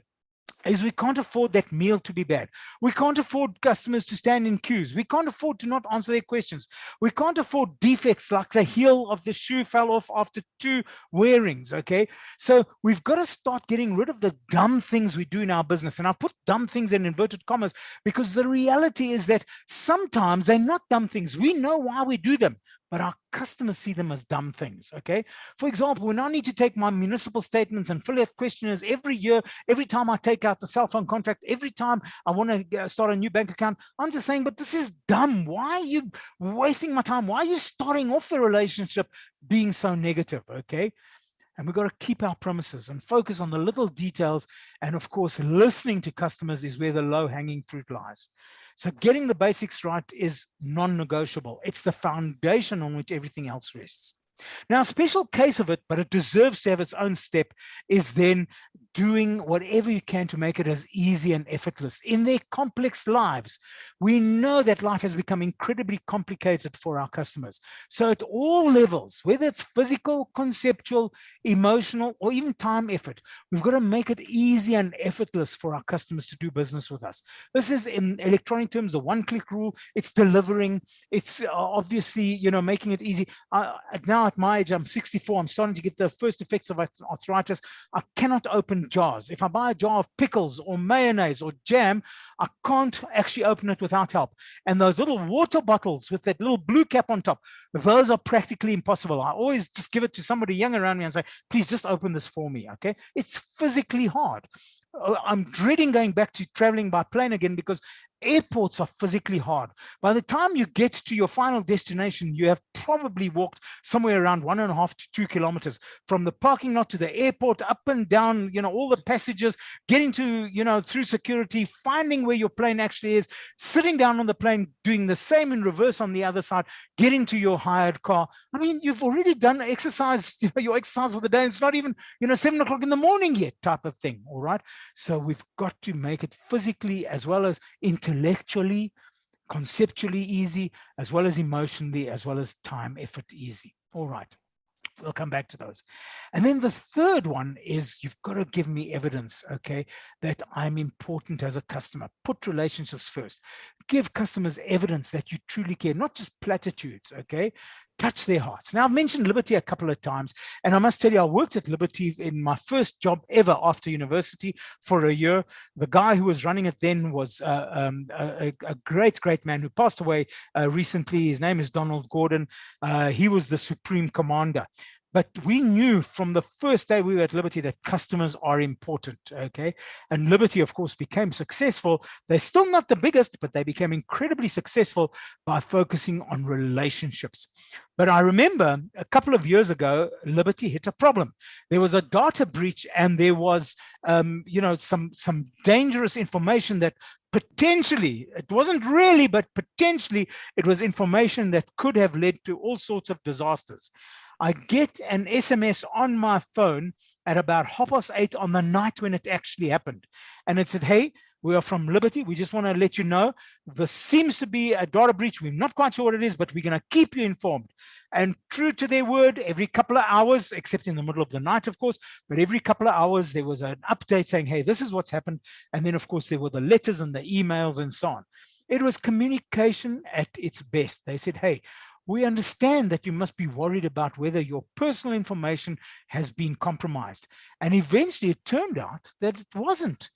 is we can't afford that meal to be bad. We can't afford customers to stand in queues. We can't afford to not answer their questions. We can't afford defects like the heel of the shoe fell off after 2 wearings, okay? So we've got to start getting rid of the dumb things we do in our business. And I put dumb things in inverted commas because the reality is that sometimes they're not dumb things. We know why we do them, but our customers see them as dumb things, okay? For example, when I need to take my municipal statements and fill out questionnaires every year, every time I take out the cell phone contract, every time I want to start a new bank account, I'm just saying, but this is dumb. Why are you wasting my time? Why are you starting off the relationship being so negative, okay? And we've got to keep our promises and focus on the little details. And of course, listening to customers is where the low-hanging fruit lies. So getting the basics right is non-negotiable. It's the foundation on which everything else rests. Now, a special case of it, but it deserves to have its own step, is then doing whatever you can to make it as easy and effortless in their complex lives. We know that life has become incredibly complicated for our customers. So at all levels, whether it's physical, conceptual, emotional, or even time effort, we've got to make it easy and effortless for our customers to do business with us. This is, in electronic terms, the one-click rule. It's delivering. It's obviously, making it easy. Now at my age, I'm 64. I'm starting to get the first effects of arthritis. I cannot open jars. If I buy a jar of pickles or mayonnaise or jam, I can't actually open it without help. And those little water bottles with that little blue cap on top, those are practically impossible. I always just give it to somebody young around me and say, please just open this for me, okay? It's physically hard. I'm dreading going back to traveling by plane again because Airports are physically hard. By the time you get to your final destination, you have probably walked somewhere around 1.5 to 2 kilometers from the parking lot to the airport, up and down, all the passages, getting to, through security, finding where your plane actually is, sitting down on the plane, doing the same in reverse on the other side, getting to your hired car. I mean, you've already done exercise, your exercise for the day. It's not even, 7 o'clock in the morning yet type of thing. All right. So we've got to make it physically as well as intellectually, conceptually easy, as well as emotionally, as well as time, effort easy. All right. We'll come back to those. And then the third one is you've got to give me evidence, okay, that I'm important as a customer. Put relationships first. Give customers evidence that you truly care, not just platitudes, okay? Touch their hearts. Now, I've mentioned Liberty a couple of times, and I must tell you, I worked at Liberty in my first job ever after university for a year. The guy who was running it then was a great, great man who passed away recently. His name is Donald Gordon. He was the supreme commander. But we knew from the first day we were at Liberty that customers are important, okay? And Liberty, of course, became successful. They're still not the biggest, but they became incredibly successful by focusing on relationships. But I remember a couple of years ago, Liberty hit a problem. There was a data breach, and there was, some dangerous information that potentially, it wasn't really, but potentially it was information that could have led to all sorts of disasters. I get an SMS on my phone at about 8:30 on the night when it actually happened. And it said, hey, we are from Liberty. We just want to let you know, there seems to be a data breach. We're not quite sure what it is, but we're going to keep you informed. And true to their word, every couple of hours, except in the middle of the night, of course, but every couple of hours, there was an update saying, hey, this is what's happened. And then, of course, there were the letters and the emails and so on. It was communication at its best. They said, hey, we understand that you must be worried about whether your personal information has been compromised. And eventually it turned out that it wasn't.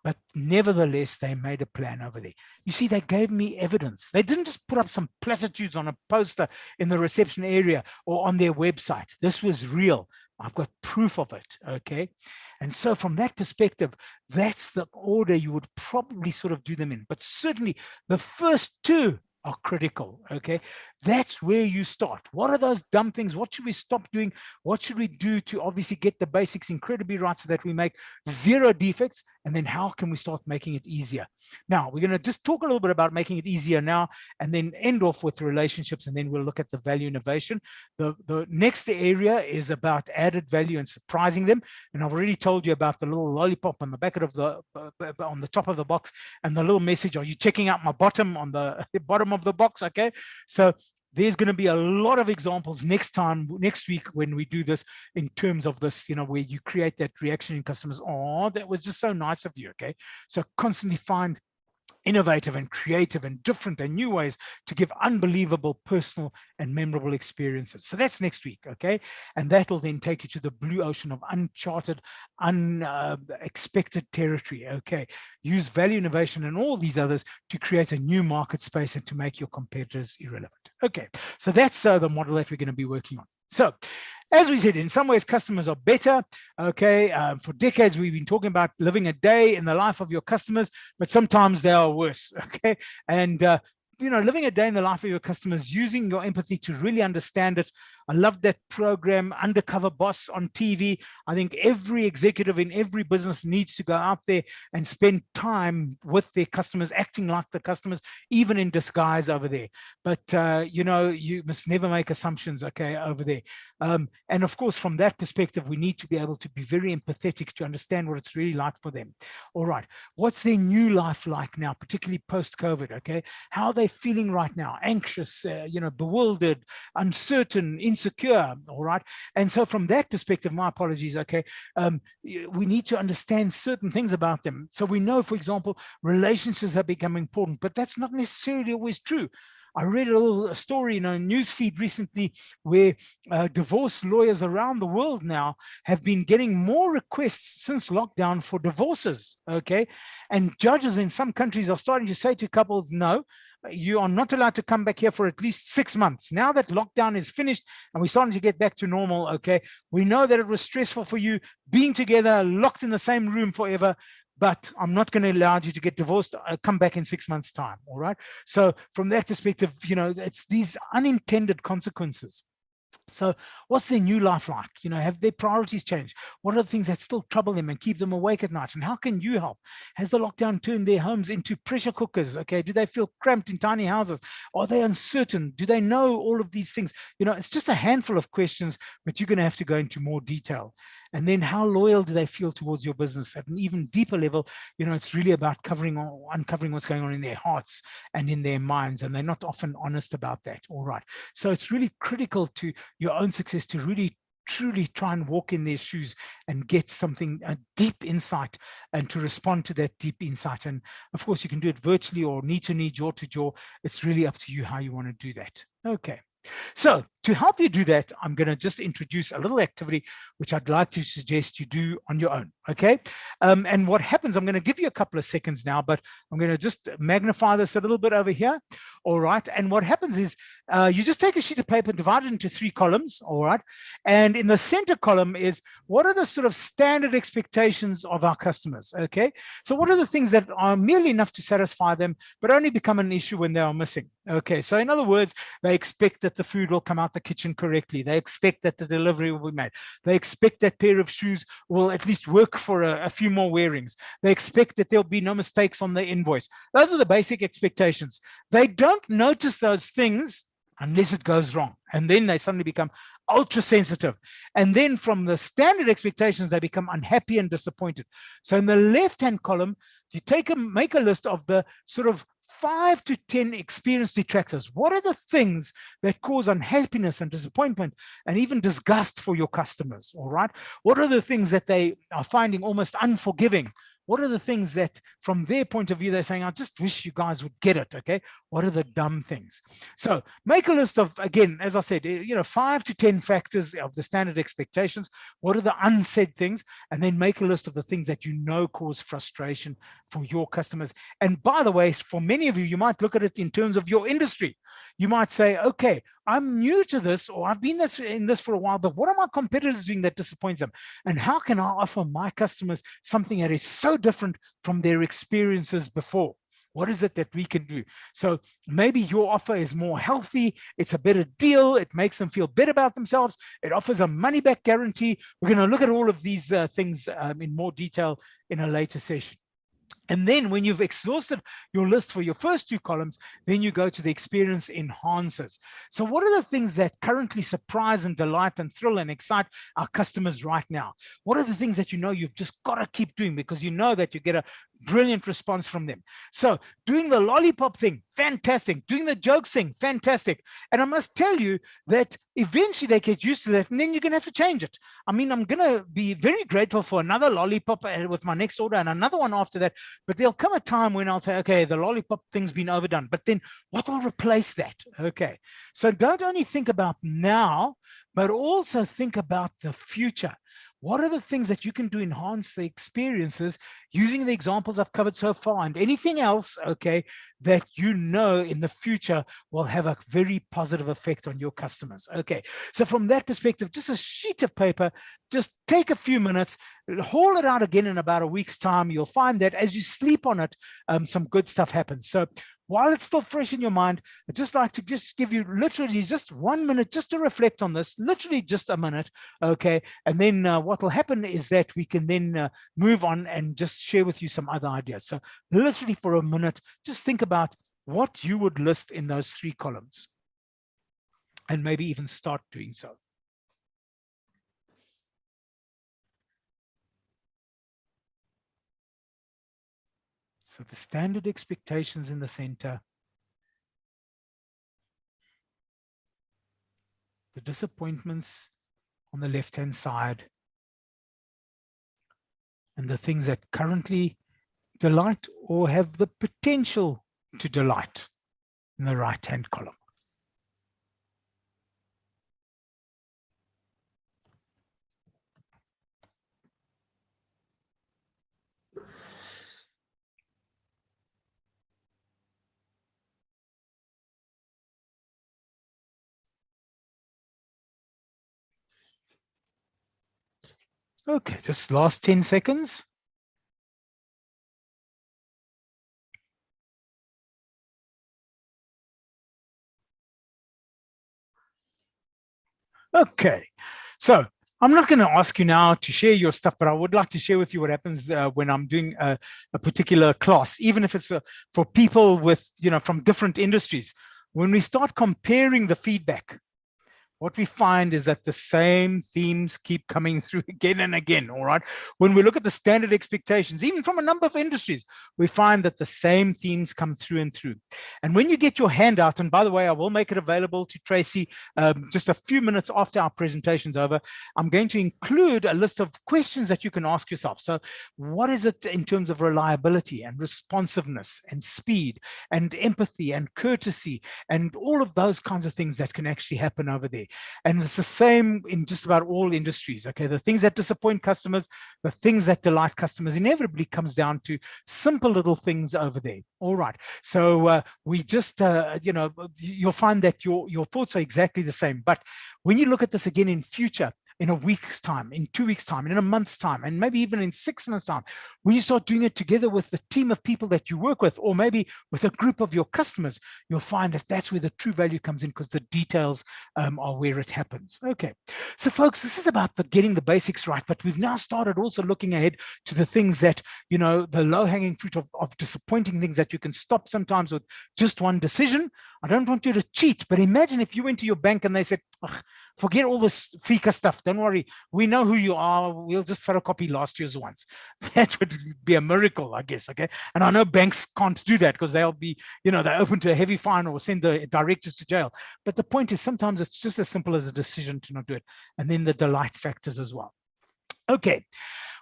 But nevertheless, they made a plan over there. You see, they gave me evidence. They didn't just put up some platitudes on a poster in the reception area or on their website. This was real. I've got proof of it, okay? And so from that perspective, that's the order you would probably sort of do them in. But certainly the first two are critical, okay? That's where you start. What are those dumb things? What should we stop doing? What should we do to obviously get the basics incredibly right so that we make zero defects? And then how can we start making it easier? Now, we're going to just talk a little bit about making it easier now, and then end off with relationships, and then we'll look at the value innovation. The next area is about added value and surprising them. And I've already told you about the little lollipop on the back of the, on the top of the box, and the little message, are you checking out my bottom on the bottom of the box? Okay. So there's going to be a lot of examples next week when we do this, in terms of this, where you create that reaction in customers. Oh, that was just so nice of you. Okay. So constantly find innovative and creative and different and new ways to give unbelievable personal and memorable experiences. So that's next week, okay? And that will then take you to the blue ocean of uncharted, unexpected territory, okay? Use value innovation and all these others to create a new market space and to make your competitors irrelevant. Okay, so that's the model that we're going to be working on. So, as we said, in some ways, customers are better. Okay, for decades, we've been talking about living a day in the life of your customers, but sometimes they are worse. Okay, and living a day in the life of your customers, using your empathy to really understand it. I love that program, Undercover Boss, on TV. I think every executive in every business needs to go out there and spend time with their customers, acting like the customers, even in disguise over there. But, you must never make assumptions, okay, over there. And of course, from that perspective, we need to be able to be very empathetic to understand what it's really like for them. All right, what's their new life like now, particularly post-COVID, okay? How are they feeling right now? Anxious, bewildered, uncertain, insecure, all right? And so from that perspective, my apologies, okay, we need to understand certain things about them. So we know, for example, relationships have become important, but that's not necessarily always true. I read a little story in a news feed recently where divorce lawyers around the world now have been getting more requests since lockdown for divorces, okay? And judges in some countries are starting to say to couples, no, you are not allowed to come back here for at least 6 months. Now that lockdown is finished and we're starting to get back to normal, okay, we know that it was stressful for you being together, locked in the same room forever. but I'm not going to allow you to get divorced. Come back in 6 months' time. All right. So from that perspective, it's these unintended consequences. So what's their new life like? Have their priorities changed? What are the things that still trouble them and keep them awake at night? And how can you help? Has the lockdown turned their homes into pressure cookers? Okay, do they feel cramped in tiny houses? Are they uncertain? Do they know all of these things? It's just a handful of questions, but you're going to have to go into more detail. And then how loyal do they feel towards your business? At an even deeper level, it's really about uncovering what's going on in their hearts and in their minds, and they're not often honest about that. All right. So it's really critical to your own success to really truly try and walk in their shoes and get something, a deep insight, and to respond to that deep insight. And of course, you can do it virtually or knee to knee, jaw to jaw. It's really up to you how you want to do that. Okay. So to help you do that, I'm going to just introduce a little activity which I'd like to suggest you do on your own. Okay. And what happens, I'm going to give you a couple of seconds now, but I'm going to just magnify this a little bit over here. All right. And what happens is you just take a sheet of paper and divide it into 3 columns. All right. And in the center column is what are the sort of standard expectations of our customers? Okay. So what are the things that are merely enough to satisfy them, but only become an issue when they are missing? Okay. So in other words, they expect that the food will come out the kitchen correctly. They expect that the delivery will be made. They expect that pair of shoes will at least work for a few more wearings. They expect that there'll be no mistakes on the invoice. Those are the basic expectations. They don't notice those things unless it goes wrong. And then they suddenly become ultra sensitive. And then from the standard expectations, they become unhappy and disappointed. So in the left-hand column, you make a list of the sort of 5 to 10 experience detractors. What are the things that cause unhappiness and disappointment and even disgust for your customers? All right. What are the things that they are finding almost unforgiving? What are the things that from their point of view, they're saying, I just wish you guys would get it. Okay. What are the dumb things? So make a list of, again, as I said, 5 to 10 factors of the standard expectations. What are the unsaid things? And then make a list of the things that cause frustration for your customers. And by the way, for many of you, you might look at it in terms of your industry. You might say, okay, I'm new to this, or I've been in this for a while, but what are my competitors doing that disappoints them? And how can I offer my customers something that is so different from their experiences before? What is it that we can do? So maybe your offer is more healthy. It's a better deal. It makes them feel better about themselves. It offers a money back guarantee. We're going to look at all of these things in more detail in a later session. And then when you've exhausted your list for your first 2 columns, then you go to the experience enhancers. So what are the things that currently surprise and delight and thrill and excite our customers right now? What are the things that you've just got to keep doing because you know that you get a brilliant response from them? So doing the lollipop thing, fantastic. Doing the jokes thing, fantastic. And I must tell you that eventually they get used to that, and then you're going to have to change it. I mean, I'm going to be very grateful for another lollipop with my next order and another one after that. But there'll come a time when I'll say, okay, the lollipop thing's been overdone. But then what will replace that? Okay. So don't only think about now, but also think about the future. What are the things that you can do to enhance the experiences using the examples I've covered so far, and anything else, okay, that in the future will have a very positive effect on your customers? Okay, so from that perspective, just a sheet of paper, just take a few minutes, haul it out again in about a week's time. You'll find that as you sleep on it, some good stuff happens. So while it's still fresh in your mind, I'd just like to just give you literally just 1 minute just to reflect on this, literally just a minute, okay? And then what will happen is that we can then move on and just share with you some other ideas. So literally for a minute, just think about what you would list in those 3 columns and maybe even start doing so. So the standard expectations in the center, the disappointments on the left-hand side, and the things that currently delight or have the potential to delight in the right-hand column. Okay, just last 10 seconds. Okay, so I'm not going to ask you now to share your stuff, but I would like to share with you what happens when I'm doing a particular class, even if it's for people with, from different industries. When we start comparing the feedback, what we find is that the same themes keep coming through again and again, all right? When we look at the standard expectations, even from a number of industries, we find that the same themes come through and through. And when you get your handout, and by the way, I will make it available to Tracy just a few minutes after our presentation's over, I'm going to include a list of questions that you can ask yourself. So what is it in terms of reliability and responsiveness and speed and empathy and courtesy and all of those kinds of things that can actually happen over there? And it's the same in just about all industries. Okay, the things that disappoint customers, the things that delight customers, inevitably comes down to simple little things over there. All right, so we just you'll find that your thoughts are exactly the same. But when you look at this again in future, in a week's time, in 2 weeks' time, in a month's time, and maybe even in 6 months' time, when you start doing it together with the team of people that you work with, or maybe with a group of your customers, you'll find that that's where the true value comes in, because the details are where it happens. Okay, so folks, this is about getting the basics right, but we've now started also looking ahead to the things that, the low-hanging fruit of disappointing things that you can stop sometimes with just one decision. I don't want you to cheat, but imagine if you went to your bank and they said, forget all this FICA stuff. Don't worry. We know who you are. We'll just photocopy last year's ones. That would be a miracle, I guess. Okay. And I know banks can't do that because they'll be, they're open to a heavy fine or send the directors to jail. But the point is, sometimes it's just as simple as a decision to not do it. And then the delight factors as well. Okay.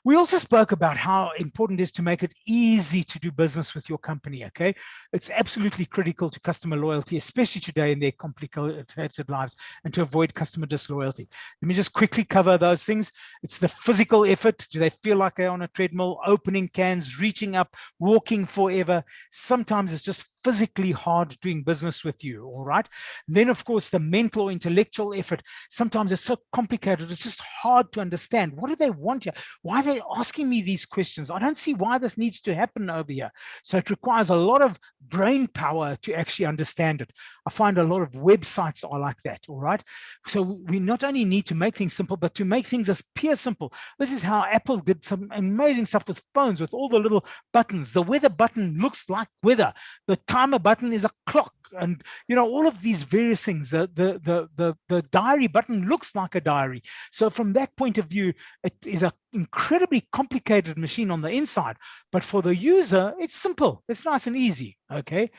We also spoke about how important it is to make it easy to do business with your company, okay? It's absolutely critical to customer loyalty, especially today in their complicated lives, and to avoid customer disloyalty. Let me just quickly cover those things. It's the physical effort. Do they feel like they're on a treadmill, opening cans, reaching up, walking forever? Sometimes it's just physically hard doing business with you, all right? And then, of course, the mental or intellectual effort. Sometimes it's so complicated, it's just hard to understand. What do they want here? Why are they asking me these questions? I don't see why this needs to happen over here. So it requires a lot of brain power to actually understand it. I find a lot of websites are like that, all right? So we not only need to make things simple, but to make things as pure simple. This is how Apple did some amazing stuff with phones, with all the little buttons. The weather button looks like weather. The timer button is a clock, and all of these various things. The diary button looks like a diary. So from that point of view, it is an incredibly complicated machine on the inside, but for the user, it's simple. It's nice and easy. Okay.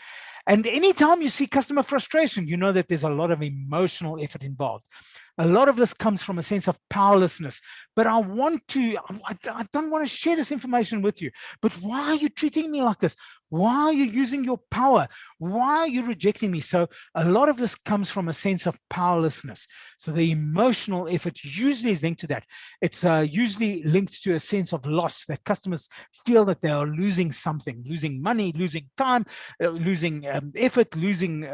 And anytime you see customer frustration, you know that there's a lot of emotional effort involved. A lot of this comes from a sense of powerlessness, but I don't want to share this information with you. But why are you treating me like this? Why are you using your power? Why are you rejecting me? So a lot of this comes from a sense of powerlessness. So the emotional effort usually is linked to that. It's usually linked to a sense of loss, that customers feel that they are losing something, losing money, losing time, losing effort, losing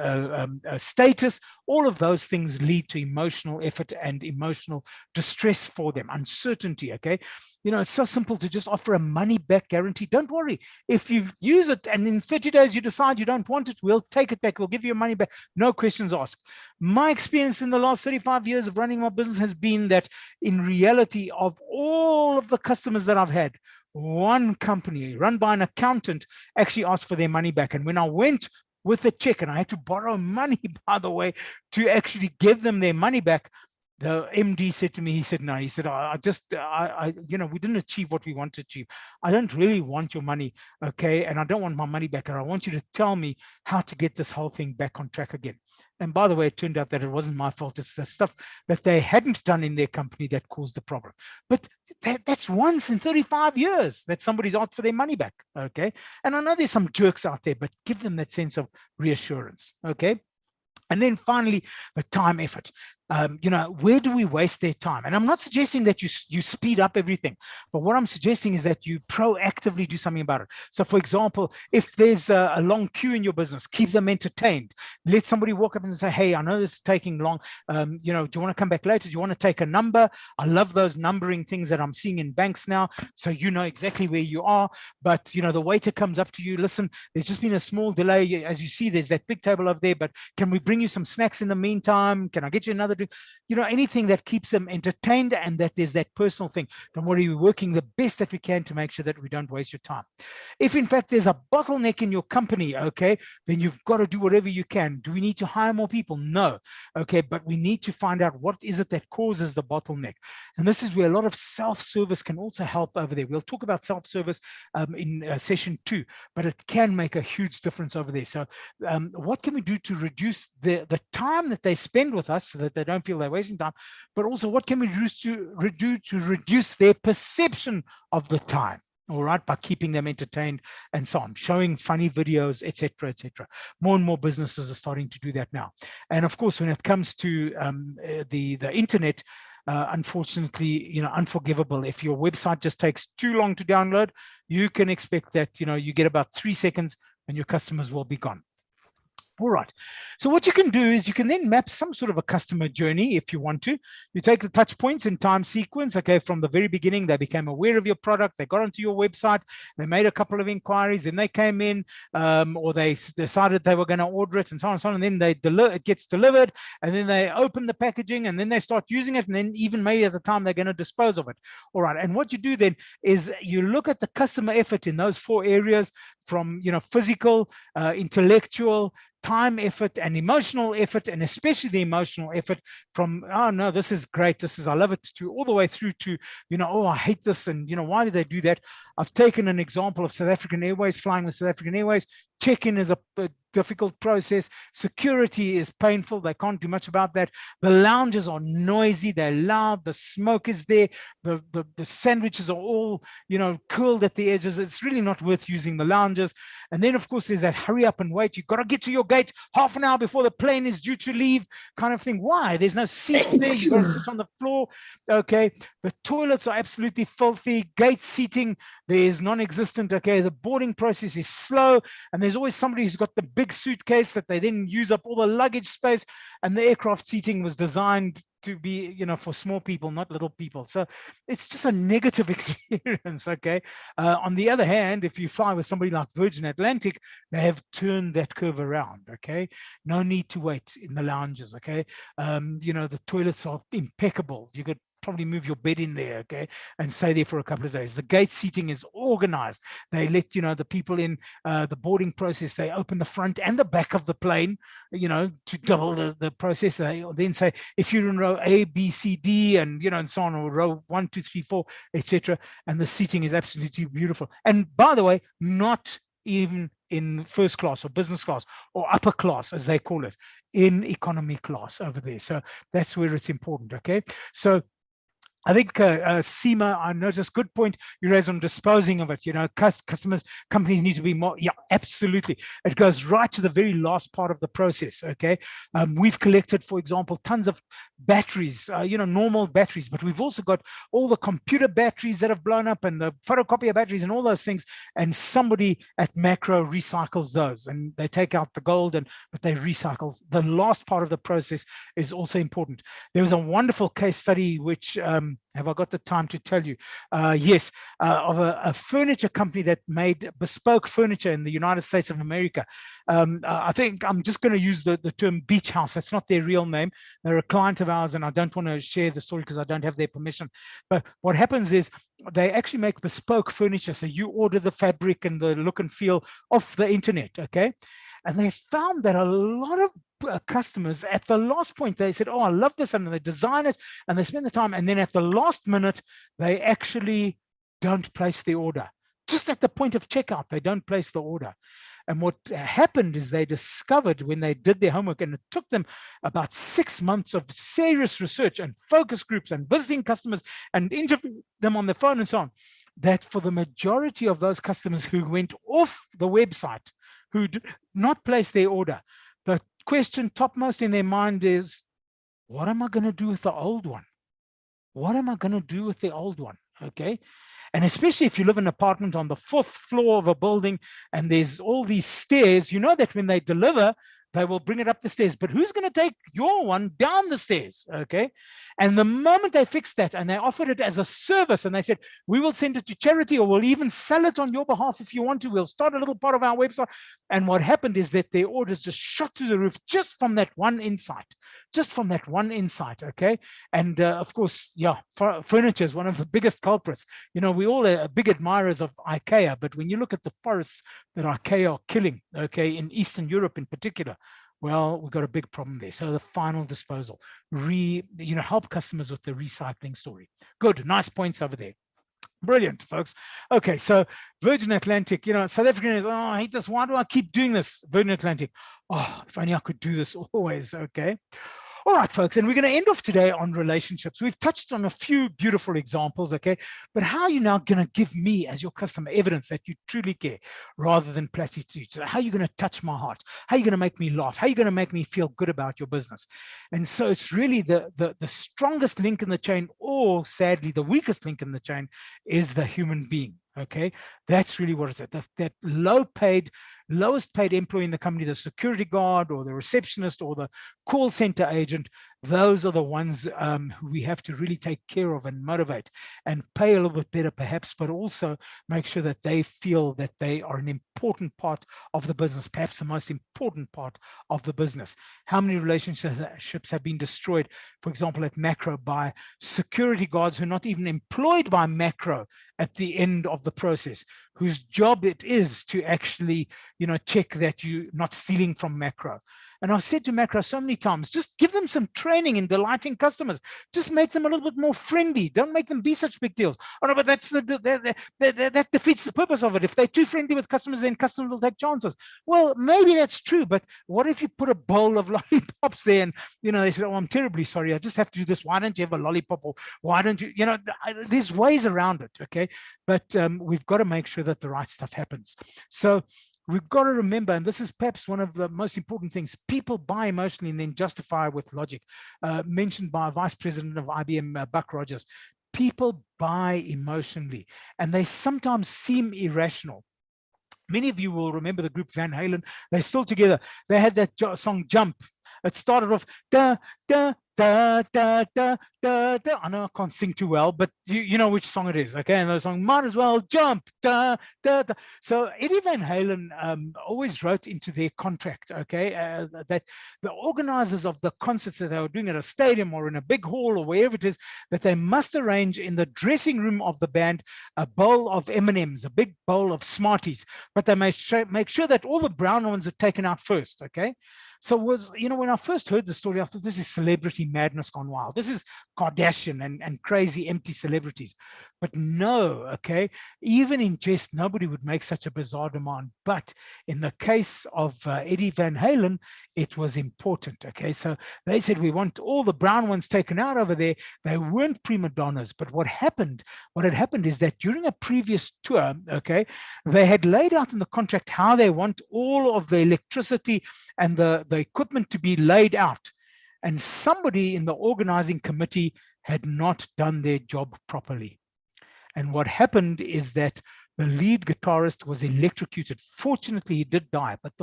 status. All of those things lead to emotional effort and emotional distress for them, uncertainty, okay? It's so simple to just offer a money back guarantee. Don't worry. If you use it and in 30 days you decide you don't want it, we'll take it back. We'll give you your money back. No questions asked. My experience in the last 35 years of running my business has been that in reality, of all of the customers that I've had, one company run by an accountant actually asked for their money back. And when I went with a check, and I had to borrow money, by the way, to actually give them their money back, the MD said to me, he said, no, he said, we didn't achieve what we want to achieve. I don't really want your money, okay? And I don't want my money back. And I want you to tell me how to get this whole thing back on track again. And by the way, it turned out that it wasn't my fault. It's the stuff that they hadn't done in their company that caused the problem. But that's once in 35 years that somebody's asked for their money back, okay? And I know there's some jerks out there, but give them that sense of reassurance, okay? And then finally, the time effort. Where do we waste their time? And I'm not suggesting that you speed up everything, but what I'm suggesting is that you proactively do something about it. So for example, if there's a long queue in your business, keep them entertained. Let somebody walk up and say, hey, I know this is taking long. Do you want to come back later? Do you want to take a number? I love those numbering things that I'm seeing in banks now. So you know exactly where you are, but the waiter comes up to you. Listen, there's just been a small delay. As you see, there's that big table over there, but can we bring you some snacks in the meantime? Can I get you another they're doing, you know, anything that keeps them entertained and that there's that personal thing. Don't worry, we're working the best that we can to make sure that we don't waste your time. If in fact there's a bottleneck in your company, okay, then you've got to do whatever you can. Do we need to hire more people? No. Okay, but we need to find out what is it that causes the bottleneck. And this is where a lot of self-service can also help over there. We'll talk about self-service in session 2, but it can make a huge difference over there. So what can we do to reduce the time that they spend with us so that they don't feel they're wasting time, but also what can we do to reduce their perception of the time? All right, by keeping them entertained and so on, showing funny videos, etc., etc. More and more businesses are starting to do that now. And of course, when it comes to the internet, unfortunately, you know, unforgivable. If your website just takes too long to download, you can expect that, you know, you get about 3 seconds and your customers will be gone. All right, so what you can do is you can then map some sort of a customer journey if you want to. You take the touch points in time sequence, okay, from the very beginning, they became aware of your product, they got onto your website, they made a couple of inquiries, and they came in, or they decided they were going to order it and so on and so on, and then it gets delivered, and then they open the packaging, and then they start using it, and then even maybe at the time they're going to dispose of it. All right, and what you do then is you look at the customer effort in those 4 areas from, you know, physical, intellectual, time effort and emotional effort, and especially the emotional effort from, oh no, this is great, this is, I love it, to all the way through to, you know, oh, I hate this, and, you know, why did they do that? I've taken an example of South African Airways, flying with South African Airways. Check-in is a difficult process. Security is painful. They can't do much about that. The lounges are noisy. They're loud. The smoke is there. The sandwiches are all, you know, curled at the edges. It's really not worth using the lounges. And then, of course, there's that hurry up and wait. You've got to get to your gate half an hour before the plane is due to leave kind of thing. Why? There's no seats there. You've got to sit on the floor. Okay. The toilets are absolutely filthy. Gate seating, there's non-existent. Okay. The boarding process is slow. And there's always somebody who's got the big suitcase that they then use up all the luggage space, and the aircraft seating was designed to be, you know, for small people, not little people. So it's just a negative experience. Okay. On the other hand, if you fly with somebody like Virgin Atlantic, they have turned that curve around. Okay. No need to wait in the lounges. Okay. You know, the toilets are impeccable. You could probably move your bed in there, okay, and stay there for a couple of days. The gate seating is organized. They let, you know, the people in the boarding process, they open the front and the back of the plane, you know, to double the process. They then say, if you're in row A, B, C, D, and, you know, and so on, or row 1, 2, 3, 4, etc. And the seating is absolutely beautiful. And by the way, not even in first class or business class or upper class, as they call it, in economy class over there. So that's where it's important. Okay. So I think Seema, I noticed, good point you raised on disposing of it. You know, customers, companies need to be more, yeah, absolutely. It goes right to the very last part of the process, okay? We've collected, for example, tons of batteries, you know, normal batteries, but we've also got all the computer batteries that have blown up and the photocopier batteries and all those things, and somebody at Macro recycles those, and they take out the gold, but they recycle. The last part of the process is also important. There was a wonderful case study which, have I got the time to tell you? Yes, of a furniture company that made bespoke furniture in the United States of America. I think I'm just going to use the term beach house. That's not their real name. They're a client of ours, and I don't want to share the story because I don't have their permission. But what happens is they actually make bespoke furniture. So you order the fabric and the look and feel off the internet, okay? And they found that a lot of customers at the last point, they said, oh, I love this, and they design it and they spend the time, and then at the last minute they actually don't place the order. Just at the point of checkout, they don't place the order. And what happened is they discovered, when they did their homework, and it took them about 6 months of serious research and focus groups and visiting customers and interviewing them on the phone and so on, that for the majority of those customers who went off the website, who did not place their order, the question topmost in their mind is, what am I going to do with the old one? What am I going to do with the old one? Okay. And especially if you live in an apartment on the 4th floor of a building and there's all these stairs, you know that when they deliver, they will bring it up the stairs, but who's going to take your one down the stairs? Okay. And the moment they fixed that and they offered it as a service and they said, we will send it to charity, or we'll even sell it on your behalf if you want to, we'll start a little part of our website. And what happened is that their orders just shot through the roof just from that one insight, okay. And of course, yeah, furniture is one of the biggest culprits. You know, we all are big admirers of IKEA, but when you look at the forests that IKEA are killing, okay, in Eastern Europe in particular, well, we've got a big problem there. So the final disposal, help customers with the recycling story. Good, nice points over there. Brilliant, folks. Okay, so Virgin Atlantic, South African is, oh, I hate this. Why do I keep doing this? Virgin Atlantic, oh, if only I could do this always, okay. All right, folks, and we're going to end off today on relationships. We've touched on a few beautiful examples, okay? But how are you now going to give me, as your customer, evidence that you truly care rather than platitudes? How are you going to touch my heart? How are you going to make me laugh? How are you going to make me feel good about your business? And so it's really the strongest link in the chain, or sadly, the weakest link in the chain, is the human being. Okay, that's really what it's at. That lowest paid employee in the company, the security guard or the receptionist or the call center agent, those are the ones who we have to really take care of and motivate and pay a little bit better perhaps, but also make sure that they feel that they are an important part of the business, perhaps the most important part of the business. How many relationships have been destroyed, for example, at Macro by security guards who are not even employed by Macro at the end of the process, whose job it is to actually, check that you're not stealing from Macro. And I've said to Macro so many times, just give them some training in delighting customers. Just make them a little bit more friendly. Don't make them be such big deals. Oh no, but that defeats the purpose of it. If they're too friendly with customers, then customers will take chances. Well, maybe that's true, but what if you put a bowl of lollipops there and, they said, oh, I'm terribly sorry, I just have to do this. Why don't you have a lollipop? Or why don't you, there's ways around it, okay? But we've got to make sure that the right stuff happens. So we've got to remember, and this is perhaps one of the most important things, people buy emotionally and then justify with logic. Mentioned by Vice President of IBM, Buck Rogers. People buy emotionally, and they sometimes seem irrational. Many of you will remember the group Van Halen. They're still together. They had that song Jump. It started off, da, da, da, da, da, da, da. I know I can't sing too well, but you know which song it is, okay? And the song, might as well jump, da, da, da. So Eddie Van Halen always wrote into their contract, okay, that the organizers of the concerts that they were doing at a stadium or in a big hall or wherever it is, that they must arrange in the dressing room of the band a bowl of M&Ms, a big bowl of Smarties, but they make sure that all the brown ones are taken out first, okay? So when I first heard the story, I thought this is celebrity madness gone wild. This is Kardashian and crazy empty celebrities. But no, okay, even in jest, nobody would make such a bizarre demand. But in the case of Eddie Van Halen, it was important, okay? So they said, we want all the brown ones taken out over there. They weren't prima donnas, but what had happened is that during a previous tour, okay, they had laid out in the contract how they want all of the electricity and the equipment to be laid out. And somebody in the organizing committee had not done their job properly. And what happened is that the lead guitarist was electrocuted. Fortunately, he did die, but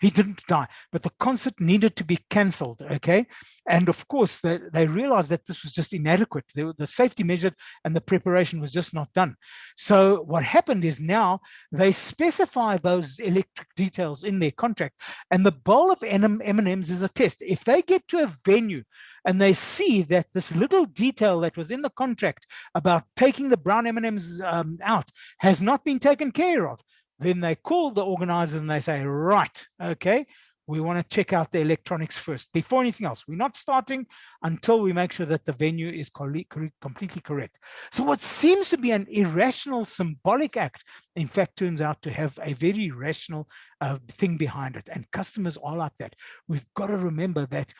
he didn't die, but the concert needed to be canceled, okay? And of course, they realized that this was just inadequate. The safety measure and the preparation was just not done. So what happened is now they specify those electric details in their contract, and the bowl of M&Ms is a test. If they get to a venue and they see that this little detail that was in the contract about taking the brown M&Ms out has not been taken care of, then they call the organizers and they say, right, okay, we want to check out the electronics first before anything else. We're not starting until we make sure that the venue is completely correct. So what seems to be an irrational symbolic act, in fact, turns out to have a very rational thing behind it. And customers are like that. We've got to remember that,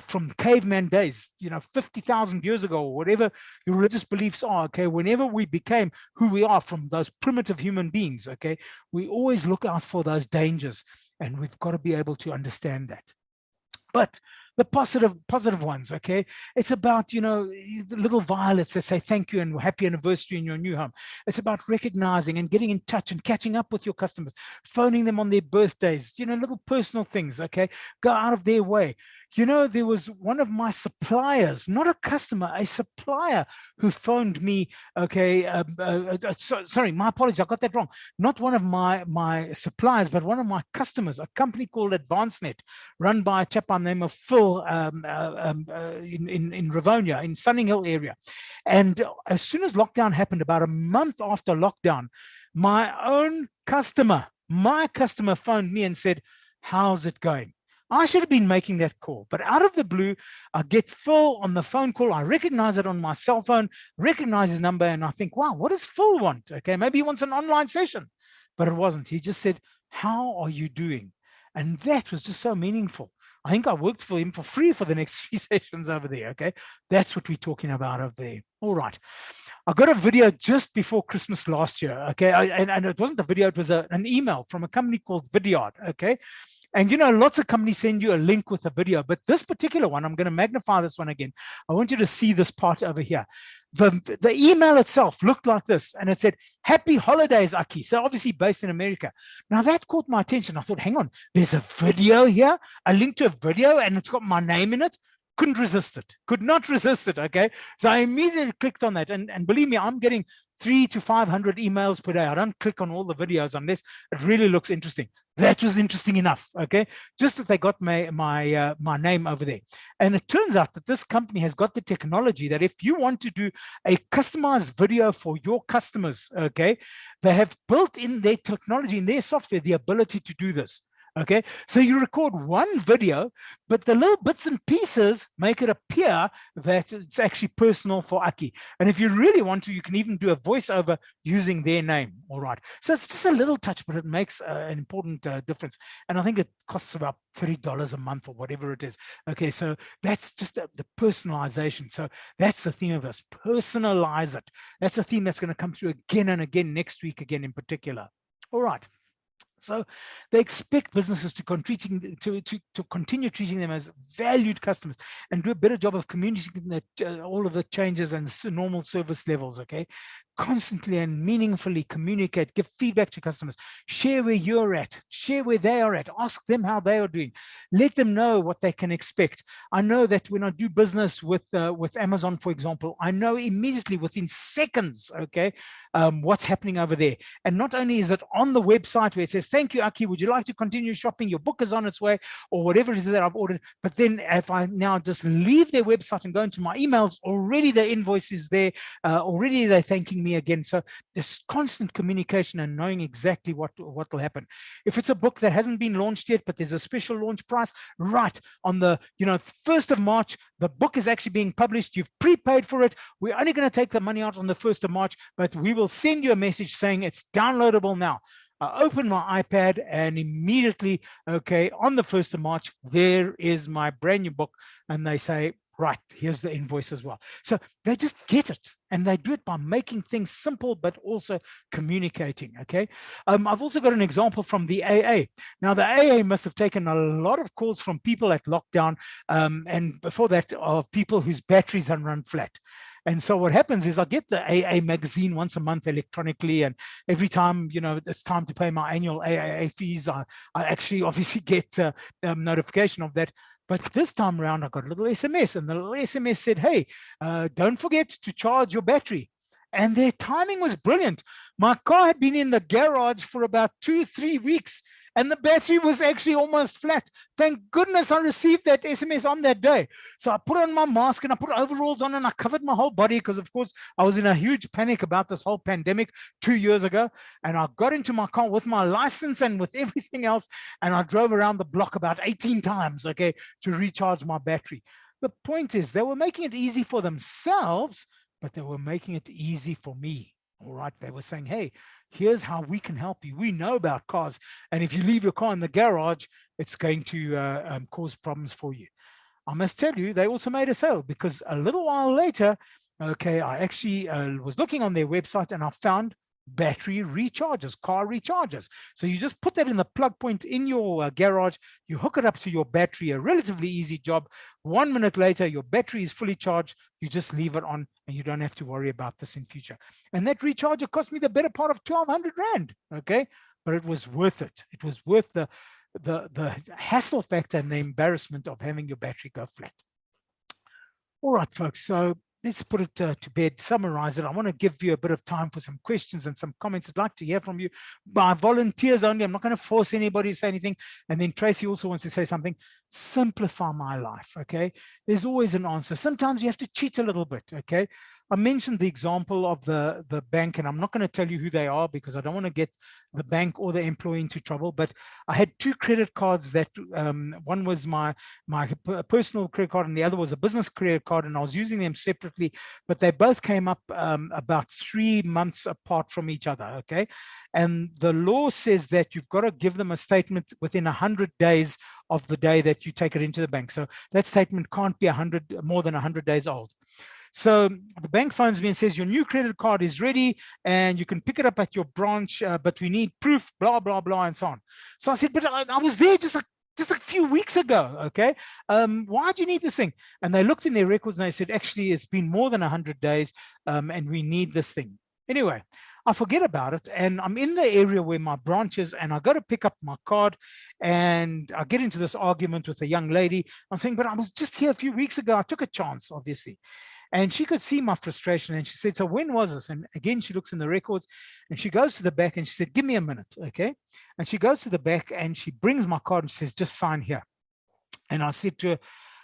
from caveman days, 50,000 years ago, or whatever your religious beliefs are, okay, whenever we became who we are from those primitive human beings, okay, we always look out for those dangers. And we've got to be able to understand that. But the positive ones. Okay, it's about, you know, the little violets that say thank you and happy anniversary in your new home. It's about recognizing and getting in touch and catching up with your customers, phoning them on their birthdays, you know, little personal things. Okay, go out of their way. You know, there was one of my suppliers, not a customer, a supplier, who phoned me. Okay, sorry, my apologies, I got that wrong. Not one of my suppliers, but one of my customers, a company called AdvanceNet, run by a chap by the name of Phil, in Rivonia, in Sunning Hill area. And as soon as lockdown happened, about a month after lockdown, my customer phoned me and said, how's it going? I should have been making that call, but out of the blue, I get Phil on the phone call. I recognize it on my cell phone, recognize his number, and I think, wow, what does Phil want? Okay, maybe he wants an online session, but it wasn't. He just said, how are you doing? And that was just so meaningful. I think I worked for him for free for the next 3 sessions over there. Okay, that's what we're talking about over there. All right, I got a video just before Christmas last year. Okay, and it wasn't a video, it was an email from a company called Vidyard. Okay. And, you know, lots of companies send you a link with a video, but this particular one, I'm going to magnify this one again. I want you to see this part over here. The email itself looked like this, and it said, happy holidays, Aki. So obviously based in America. Now that caught my attention. I thought, hang on, there's a video here, a link to a video, and it's got my name in it. Couldn't resist it, could not resist it. Okay, so I immediately clicked on that, and believe me, I'm getting 300 to 500 emails per day. I don't click on all the videos unless it really looks interesting. That was interesting enough. Okay, just that they got my name over there. And it turns out that this company has got the technology that if you want to do a customized video for your customers, okay, they have built in their technology, in their software, the ability to do this. Okay, so you record one video, but the little bits and pieces make it appear that it's actually personal for Aki. And if you really want to, you can even do a voiceover using their name. All right, so it's just a little touch, but it makes an important difference. And I think it costs about $30 a month or whatever it is. Okay, so that's just the personalization. So that's the theme of this, personalize it. That's a theme that's going to come through again and again next week, again in particular. All right. So they expect businesses to continue treating them as valued customers and do a better job of communicating all of the changes and normal service levels. Okay, constantly and meaningfully communicate, give feedback to customers, share where you're at, share where they are at, ask them how they are doing, let them know what they can expect. I know that when I do business with Amazon, for example, I know immediately within seconds, okay, what's happening over there. And not only is it on the website where it says, thank you, Aki, would you like to continue shopping? Your book is on its way, or whatever it is that I've ordered. But then if I now just leave their website and go into my emails, already the invoice is there, already they're thanking me again. So there's constant communication and knowing exactly what will happen. If it's a book that hasn't been launched yet, but there's a special launch price, right on the 1st of March, the book is actually being published. You've prepaid for it. We're only going to take the money out on the 1st of March, but we will send you a message saying it's downloadable now. I open my iPad and immediately, okay, on the 1st of March, there is my brand new book. And they say, right, here's the invoice as well. So they just get it, and they do it by making things simple, but also communicating. Okay. I've also got an example from the AA. Now, the AA must have taken a lot of calls from people at lockdown, and before that, of people whose batteries had run flat. And so what happens is I get the AA magazine once a month electronically, and every time, it's time to pay my annual AA fees, I actually obviously get a notification of that. But this time around, I got a little SMS, and the little SMS said, hey, don't forget to charge your battery. And their timing was brilliant. My car had been in the garage for about 2-3 weeks, and the battery was actually almost flat. Thank goodness I received that SMS on that day. So I put on my mask and I put overalls on and I covered my whole body because, of course, I was in a huge panic about this whole pandemic 2 years ago. And I got into my car with my license and with everything else, and I drove around the block about 18 times, okay, to recharge my battery. The point is, they were making it easy for themselves, but they were making it easy for me. All right, they were saying, hey, here's how we can help you. We know about cars, and if you leave your car in the garage, it's going to cause problems for you. I must tell you, they also made a sale, because a little while later, okay, I actually was looking on their website and I found battery recharges, car recharges. So you just put that in the plug point in your garage, you hook it up to your battery, a relatively easy job. 1 minute later, your battery is fully charged. You just leave it on and you don't have to worry about this in future. And that recharger cost me the better part of 1,200 Rand, okay? But it was worth it. It was worth the hassle factor and the embarrassment of having your battery go flat. All right, folks, so let's put it to bed, summarize it. I want to give you a bit of time for some questions and some comments. I'd like to hear from you by volunteers only. I'm not going to force anybody to say anything. And then Tracy also wants to say something. Simplify my life, okay? There's always an answer. Sometimes you have to cheat a little bit, okay? I mentioned the example of the bank, and I'm not going to tell you who they are because I don't want to get the bank or the employee into trouble. But I had 2 credit cards that one was my personal credit card and the other was a business credit card, and I was using them separately, but they both came up about 3 months apart from each other, okay? And the law says that you've got to give them a statement within 100 days of the day that you take it into the bank. So that statement can't be more than 100 days old. So the bank phones me and says, your new credit card is ready and you can pick it up at your branch, but we need proof, blah, blah, blah, and so on. So I said, but I was there just a few weeks ago, okay? Why do you need this thing? And they looked in their records and they said, actually, it's been more than 100 days and we need this thing. Anyway, I forget about it and I'm in the area where my branch is and I go to pick up my card and I get into this argument with a young lady. I'm saying, but I was just here a few weeks ago. I took a chance, obviously. And she could see my frustration and she said, so when was this? And again, she looks in the records and she goes to the back and she said, give me a minute, okay? And she goes to the back and she brings my card and says, just sign here. And I said to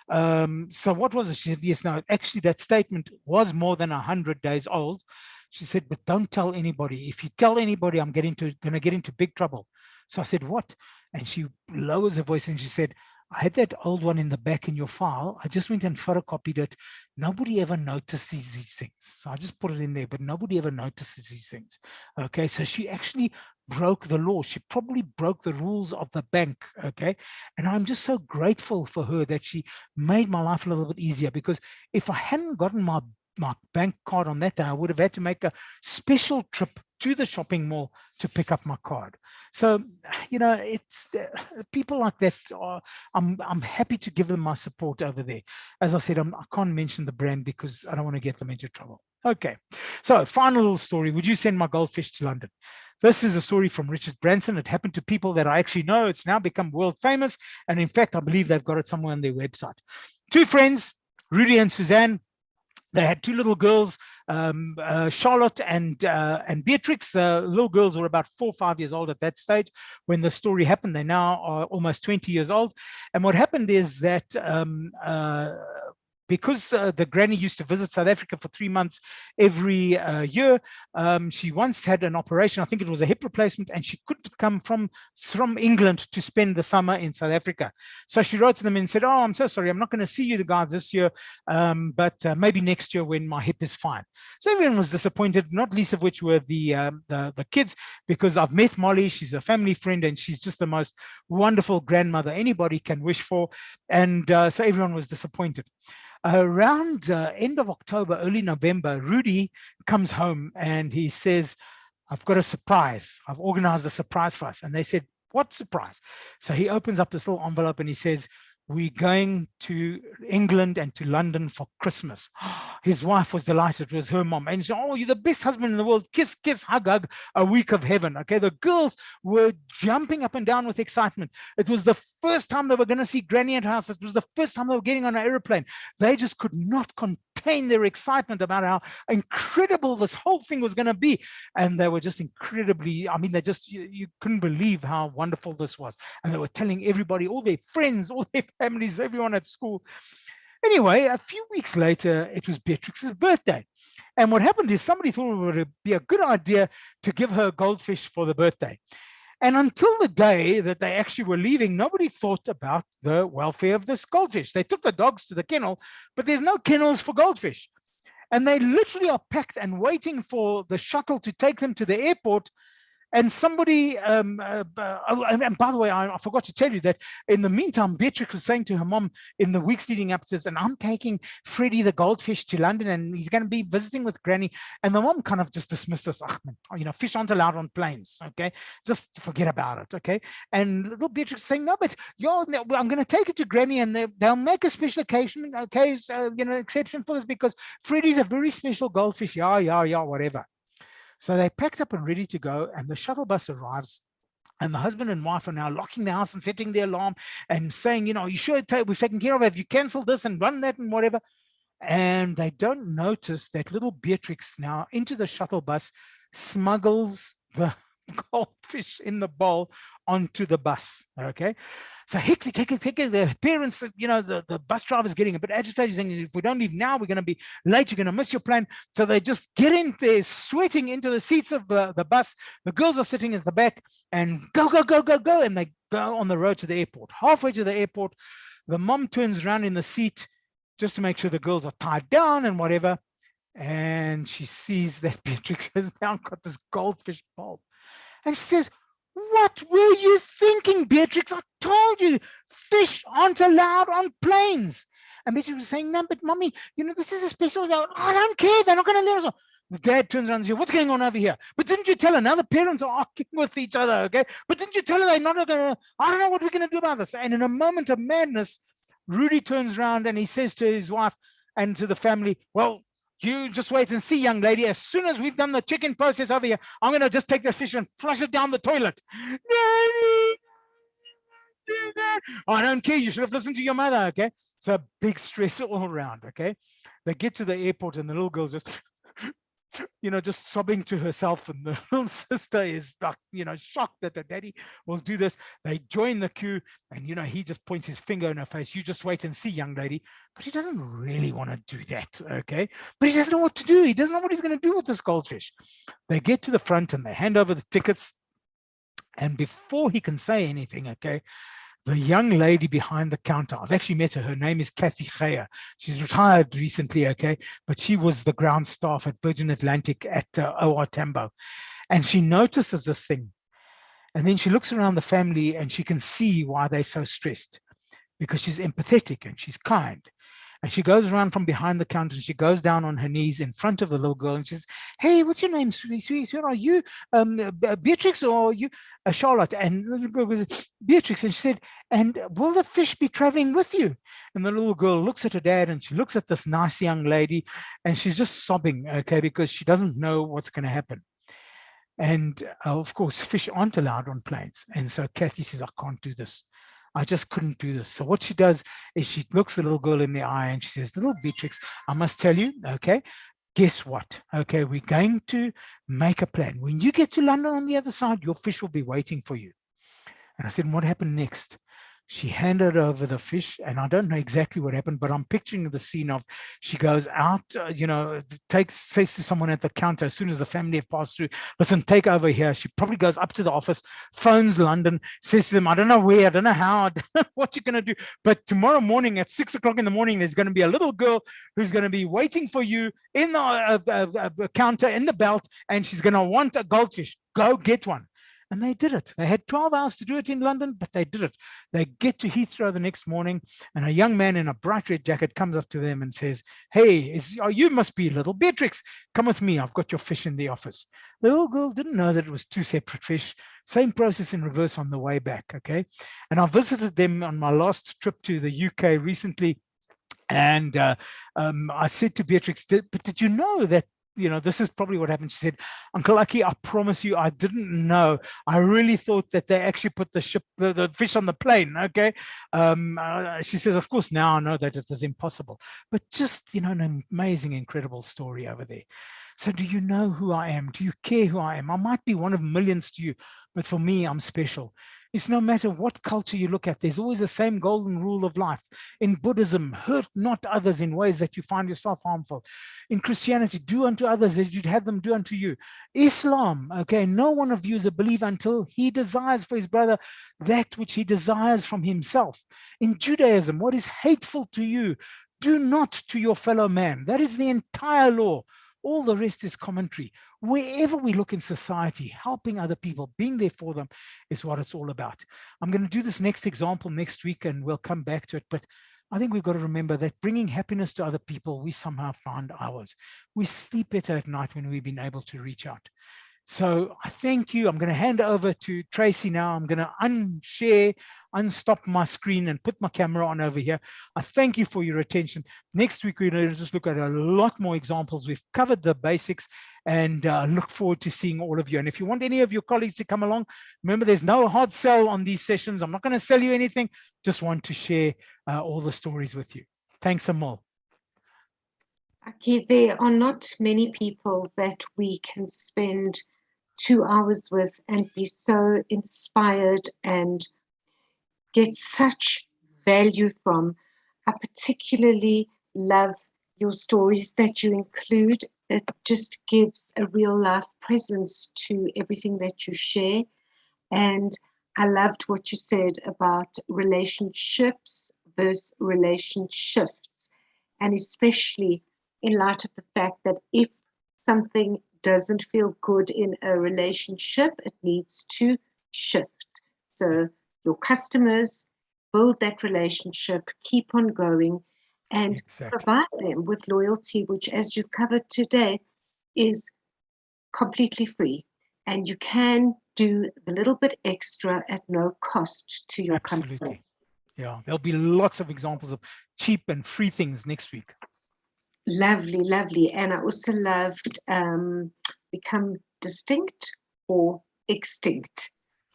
her, so what was it? She said, yes, no, actually that statement was more than 100 days old. She said, but don't tell anybody. If you tell anybody, I'm going to get into big trouble. So I said, what? And she lowers her voice and she said, I had that old one in the back in your file. I just went and photocopied it. Nobody ever notices these things. So I just put it in there, but nobody ever notices these things. Okay, so she actually broke the law. She probably broke the rules of the bank. Okay, and I'm just so grateful for her that she made my life a little bit easier, because if I hadn't gotten my bank card on that day, I would have had to make a special trip to the shopping mall to pick up my card. So, you know, it's people like that. I'm happy to give them my support over there. As I said, I can't mention the brand because I don't want to get them into trouble. Okay, so final little story. Would you send my goldfish to London? This is a story from Richard Branson. It happened to people that I actually know. It's now become world famous. And in fact, I believe they've got it somewhere on their website. 2 friends, Rudy and Suzanne. They had 2 little girls, Charlotte and Beatrix. Little girls were about 4 or 5 years old at that stage when the story happened. They now are almost 20 years old. And what happened is that because the granny used to visit South Africa for 3 months every year, she once had an operation. I think it was a hip replacement, and she couldn't come from England to spend the summer in South Africa. So she wrote to them and said, oh, I'm so sorry, I'm not going to see you guys this year, but maybe next year when my hip is fine. So everyone was disappointed, not least of which were the kids, because I've met Molly. She's a family friend, and she's just the most wonderful grandmother anybody can wish for. And so everyone was disappointed. Around end of October, early November, Rudy comes home and he says, I've got a surprise. I've organized a surprise for us. And they said, what surprise? So he opens up this little envelope and he says, we're going to England and to London for Christmas. His wife was delighted. It was her mom. And she said, oh, you're the best husband in the world. Kiss, kiss, hug, hug, a week of heaven. Okay, the girls were jumping up and down with excitement. It was the first time they were going to see Granny at house. It was the first time they were getting on an airplane. They just could not contain their excitement about how incredible this whole thing was going to be. And they were just incredibly, I mean, they just, you couldn't believe how wonderful this was. And they were telling everybody, all their friends, all their families, everyone at school. Anyway, a few weeks later, it was Beatrix's birthday. And what happened is somebody thought it would be a good idea to give her a goldfish for the birthday. And until the day that they actually were leaving, nobody thought about the welfare of this goldfish. They took the dogs to the kennel, but there's no kennels for goldfish. And they literally are packed and waiting for the shuttle to take them to the airport. And somebody, and by the way, I forgot to tell you that in the meantime, Beatrix was saying to her mom in the weeks leading up to this, and I'm taking Freddie the goldfish to London, and he's going to be visiting with Granny. And the mom kind of just dismissed this. Fish aren't allowed on planes. Okay, just forget about it. Okay, and little Beatrix saying, no, but I'm going to take it to Granny, and they'll make a special occasion. Okay, so, exception for this because Freddie's a very special goldfish. Yeah, whatever. So they packed up and ready to go, and the shuttle bus arrives, and the husband and wife are now locking the house and setting the alarm and saying, you sure we've taken care of it? Have you canceled this and run that and whatever? And they don't notice that little Beatrix now into the shuttle bus smuggles the goldfish in the bowl onto the bus. Okay, so hectic. The parents, the bus driver's getting a bit agitated, saying, if we don't leave now, we're going to be late, you're going to miss your plane. So they just get in there, sweating into the seats of the bus. The girls are sitting at the back, and go, and they go on the road to the airport. Halfway to the airport, the mom turns around in the seat just to make sure the girls are tied down and whatever, and she sees that Beatrix has now got this goldfish bowl. And she says, what were you thinking, Beatrix? I told you, fish aren't allowed on planes. And Beatrix was saying, no, but mommy, this is a special. I don't care. They're not going to let us. The dad turns around and says, what's going on over here? But didn't you tell her? Now the parents are arguing with each other, okay? But didn't you tell her they're not going to, I don't know what we're going to do about this. And in a moment of madness, Rudy turns around and he says to his wife and to the family, well, you just wait and see, young lady. As soon as we've done the check-in process over here, I'm going to just take the fish and flush it down the toilet. Daddy, do that. I don't care. You should have listened to your mother, okay? So big stress all around, okay? They get to the airport and the little girl just, just sobbing to herself, and the little sister is like, shocked that the daddy will do this. They join the queue, and he just points his finger in her face. You just wait and see, young lady. But he doesn't really want to do that, okay? But he doesn't know what to do. He doesn't know what he's going to do with this goldfish. They get to the front and they hand over the tickets, and before he can say anything, okay, the young lady behind the counter, I've actually met her. Her name is Kathy Geyer. She's retired recently, okay? But she was the ground staff at Virgin Atlantic at OR Tambo. And she notices this thing. And then she looks around the family and she can see why they're so stressed, because she's empathetic and she's kind. And she goes around from behind the counter and she goes down on her knees in front of the little girl and she says, hey, what's your name, sweetie? Are you Beatrix, or are you Charlotte? And the little girl goes, Beatrix. And she said, and will the fish be traveling with you? And the little girl looks at her dad and she looks at this nice young lady and she's just sobbing, okay, because she doesn't know what's going to happen. And of course, fish aren't allowed on planes. And so Kathy says, I can't do this. I just couldn't do this. So what she does is she looks the little girl in the eye and she says, little Beatrix, I must tell you, okay, guess what? Okay, we're going to make a plan. When you get to London on the other side, your fish will be waiting for you. And I said, what happened next? She handed over the fish, and I don't know exactly what happened, but I'm picturing the scene of she goes out, says to someone at the counter as soon as the family have passed through, listen, take over here. She probably goes up to the office, phones London, says to them, I don't know where, I don't know how, I don't know what you're going to do, but tomorrow morning at 6 o'clock in the morning, there's going to be a little girl who's going to be waiting for you in the counter in the belt, and she's going to want a goldfish. Go get one. And they did it. They had 12 hours to do it in London, but they did it. They get to Heathrow the next morning, and a young man in a bright red jacket comes up to them and says, hey, you must be little Beatrix. Come with me. I've got your fish in the office. The little girl didn't know that it was two separate fish. Same process in reverse on the way back, okay? And I visited them on my last trip to the UK recently, and I said to Beatrix, but did you know that this is probably what happened? She said, Uncle Lucky, I promise you, I didn't know. I really thought that they actually put the fish on the plane, okay? She says, of course, now I know that it was impossible. But just, an amazing, incredible story over there. So do you know who I am? Do you care who I am? I might be one of millions to you, but for me, I'm special. It's no matter what culture you look at, there's always the same golden rule of life. In Buddhism, hurt not others in ways that you find yourself harmful. In Christianity, do unto others as you'd have them do unto you. Islam, okay, no one of you is a believer until he desires for his brother that which he desires from himself. In Judaism, what is hateful to you, do not to your fellow man. That is the entire law. All the rest is commentary. Wherever we look in society, helping other people, being there for them is what it's all about. I'm going to do this next example next week and we'll come back to it. But I think we've got to remember that bringing happiness to other people, we somehow find ours. We sleep better at night when we've been able to reach out. So I thank you. I'm going to hand over to Tracy now. I'm going to unstop my screen and put my camera on over here. I thank you for your attention. Next week, we're going to just look at a lot more examples. We've covered the basics and look forward to seeing all of you. And if you want any of your colleagues to come along, remember there's no hard sell on these sessions. I'm not going to sell you anything. Just want to share all the stories with you. Thanks, Amal. Okay, there are not many people that we can spend 2 hours with and be so inspired and get such value from. I particularly love your stories that you include. It just gives a real life presence to everything that you share. And I loved what you said about relationships versus relationships, and especially in light of the fact that if something doesn't feel good in a relationship, it needs to shift. So your customers, build that relationship, keep on going, and provide them with loyalty, which, as you've covered today, is completely free. And you can do the little bit extra at no cost to your company. Yeah, there'll be lots of examples of cheap and free things next week. Lovely, lovely. And I also loved become distinct or extinct,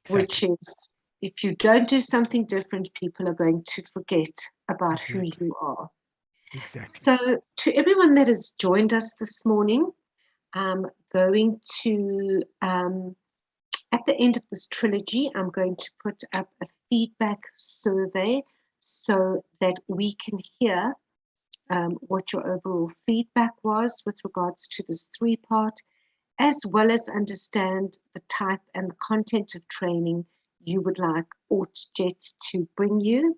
which is if you don't do something different, people are going to forget about who you are. So to everyone that has joined us this morning, I'm going to, at the end of this trilogy, I'm going to put up a feedback survey so that we can hear what your overall feedback was with regards to this 3-part, as well as understand the type and the content of training you would like AutoJet to bring you.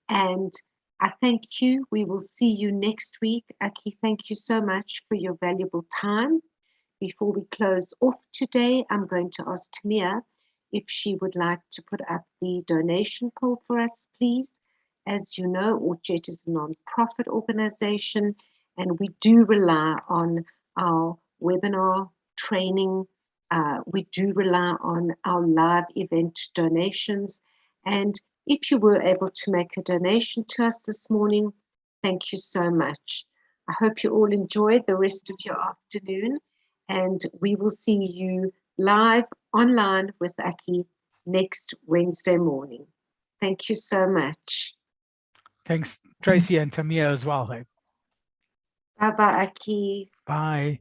And I thank you. We will see you next week. Aki, thank you so much for your valuable time. Before we close off today, I'm going to ask Tamia if she would like to put up the donation poll for us, please. As you know, AutoJet is a non-profit organization, and we do rely on our webinar training. We do rely on our live event donations. And if you were able to make a donation to us this morning, thank you so much. I hope you all enjoy the rest of your afternoon, and we will see you live online with Aki next Wednesday morning. Thank you so much. Thanks, Tracy and Tamia as well. Bye-bye, Aki. Bye.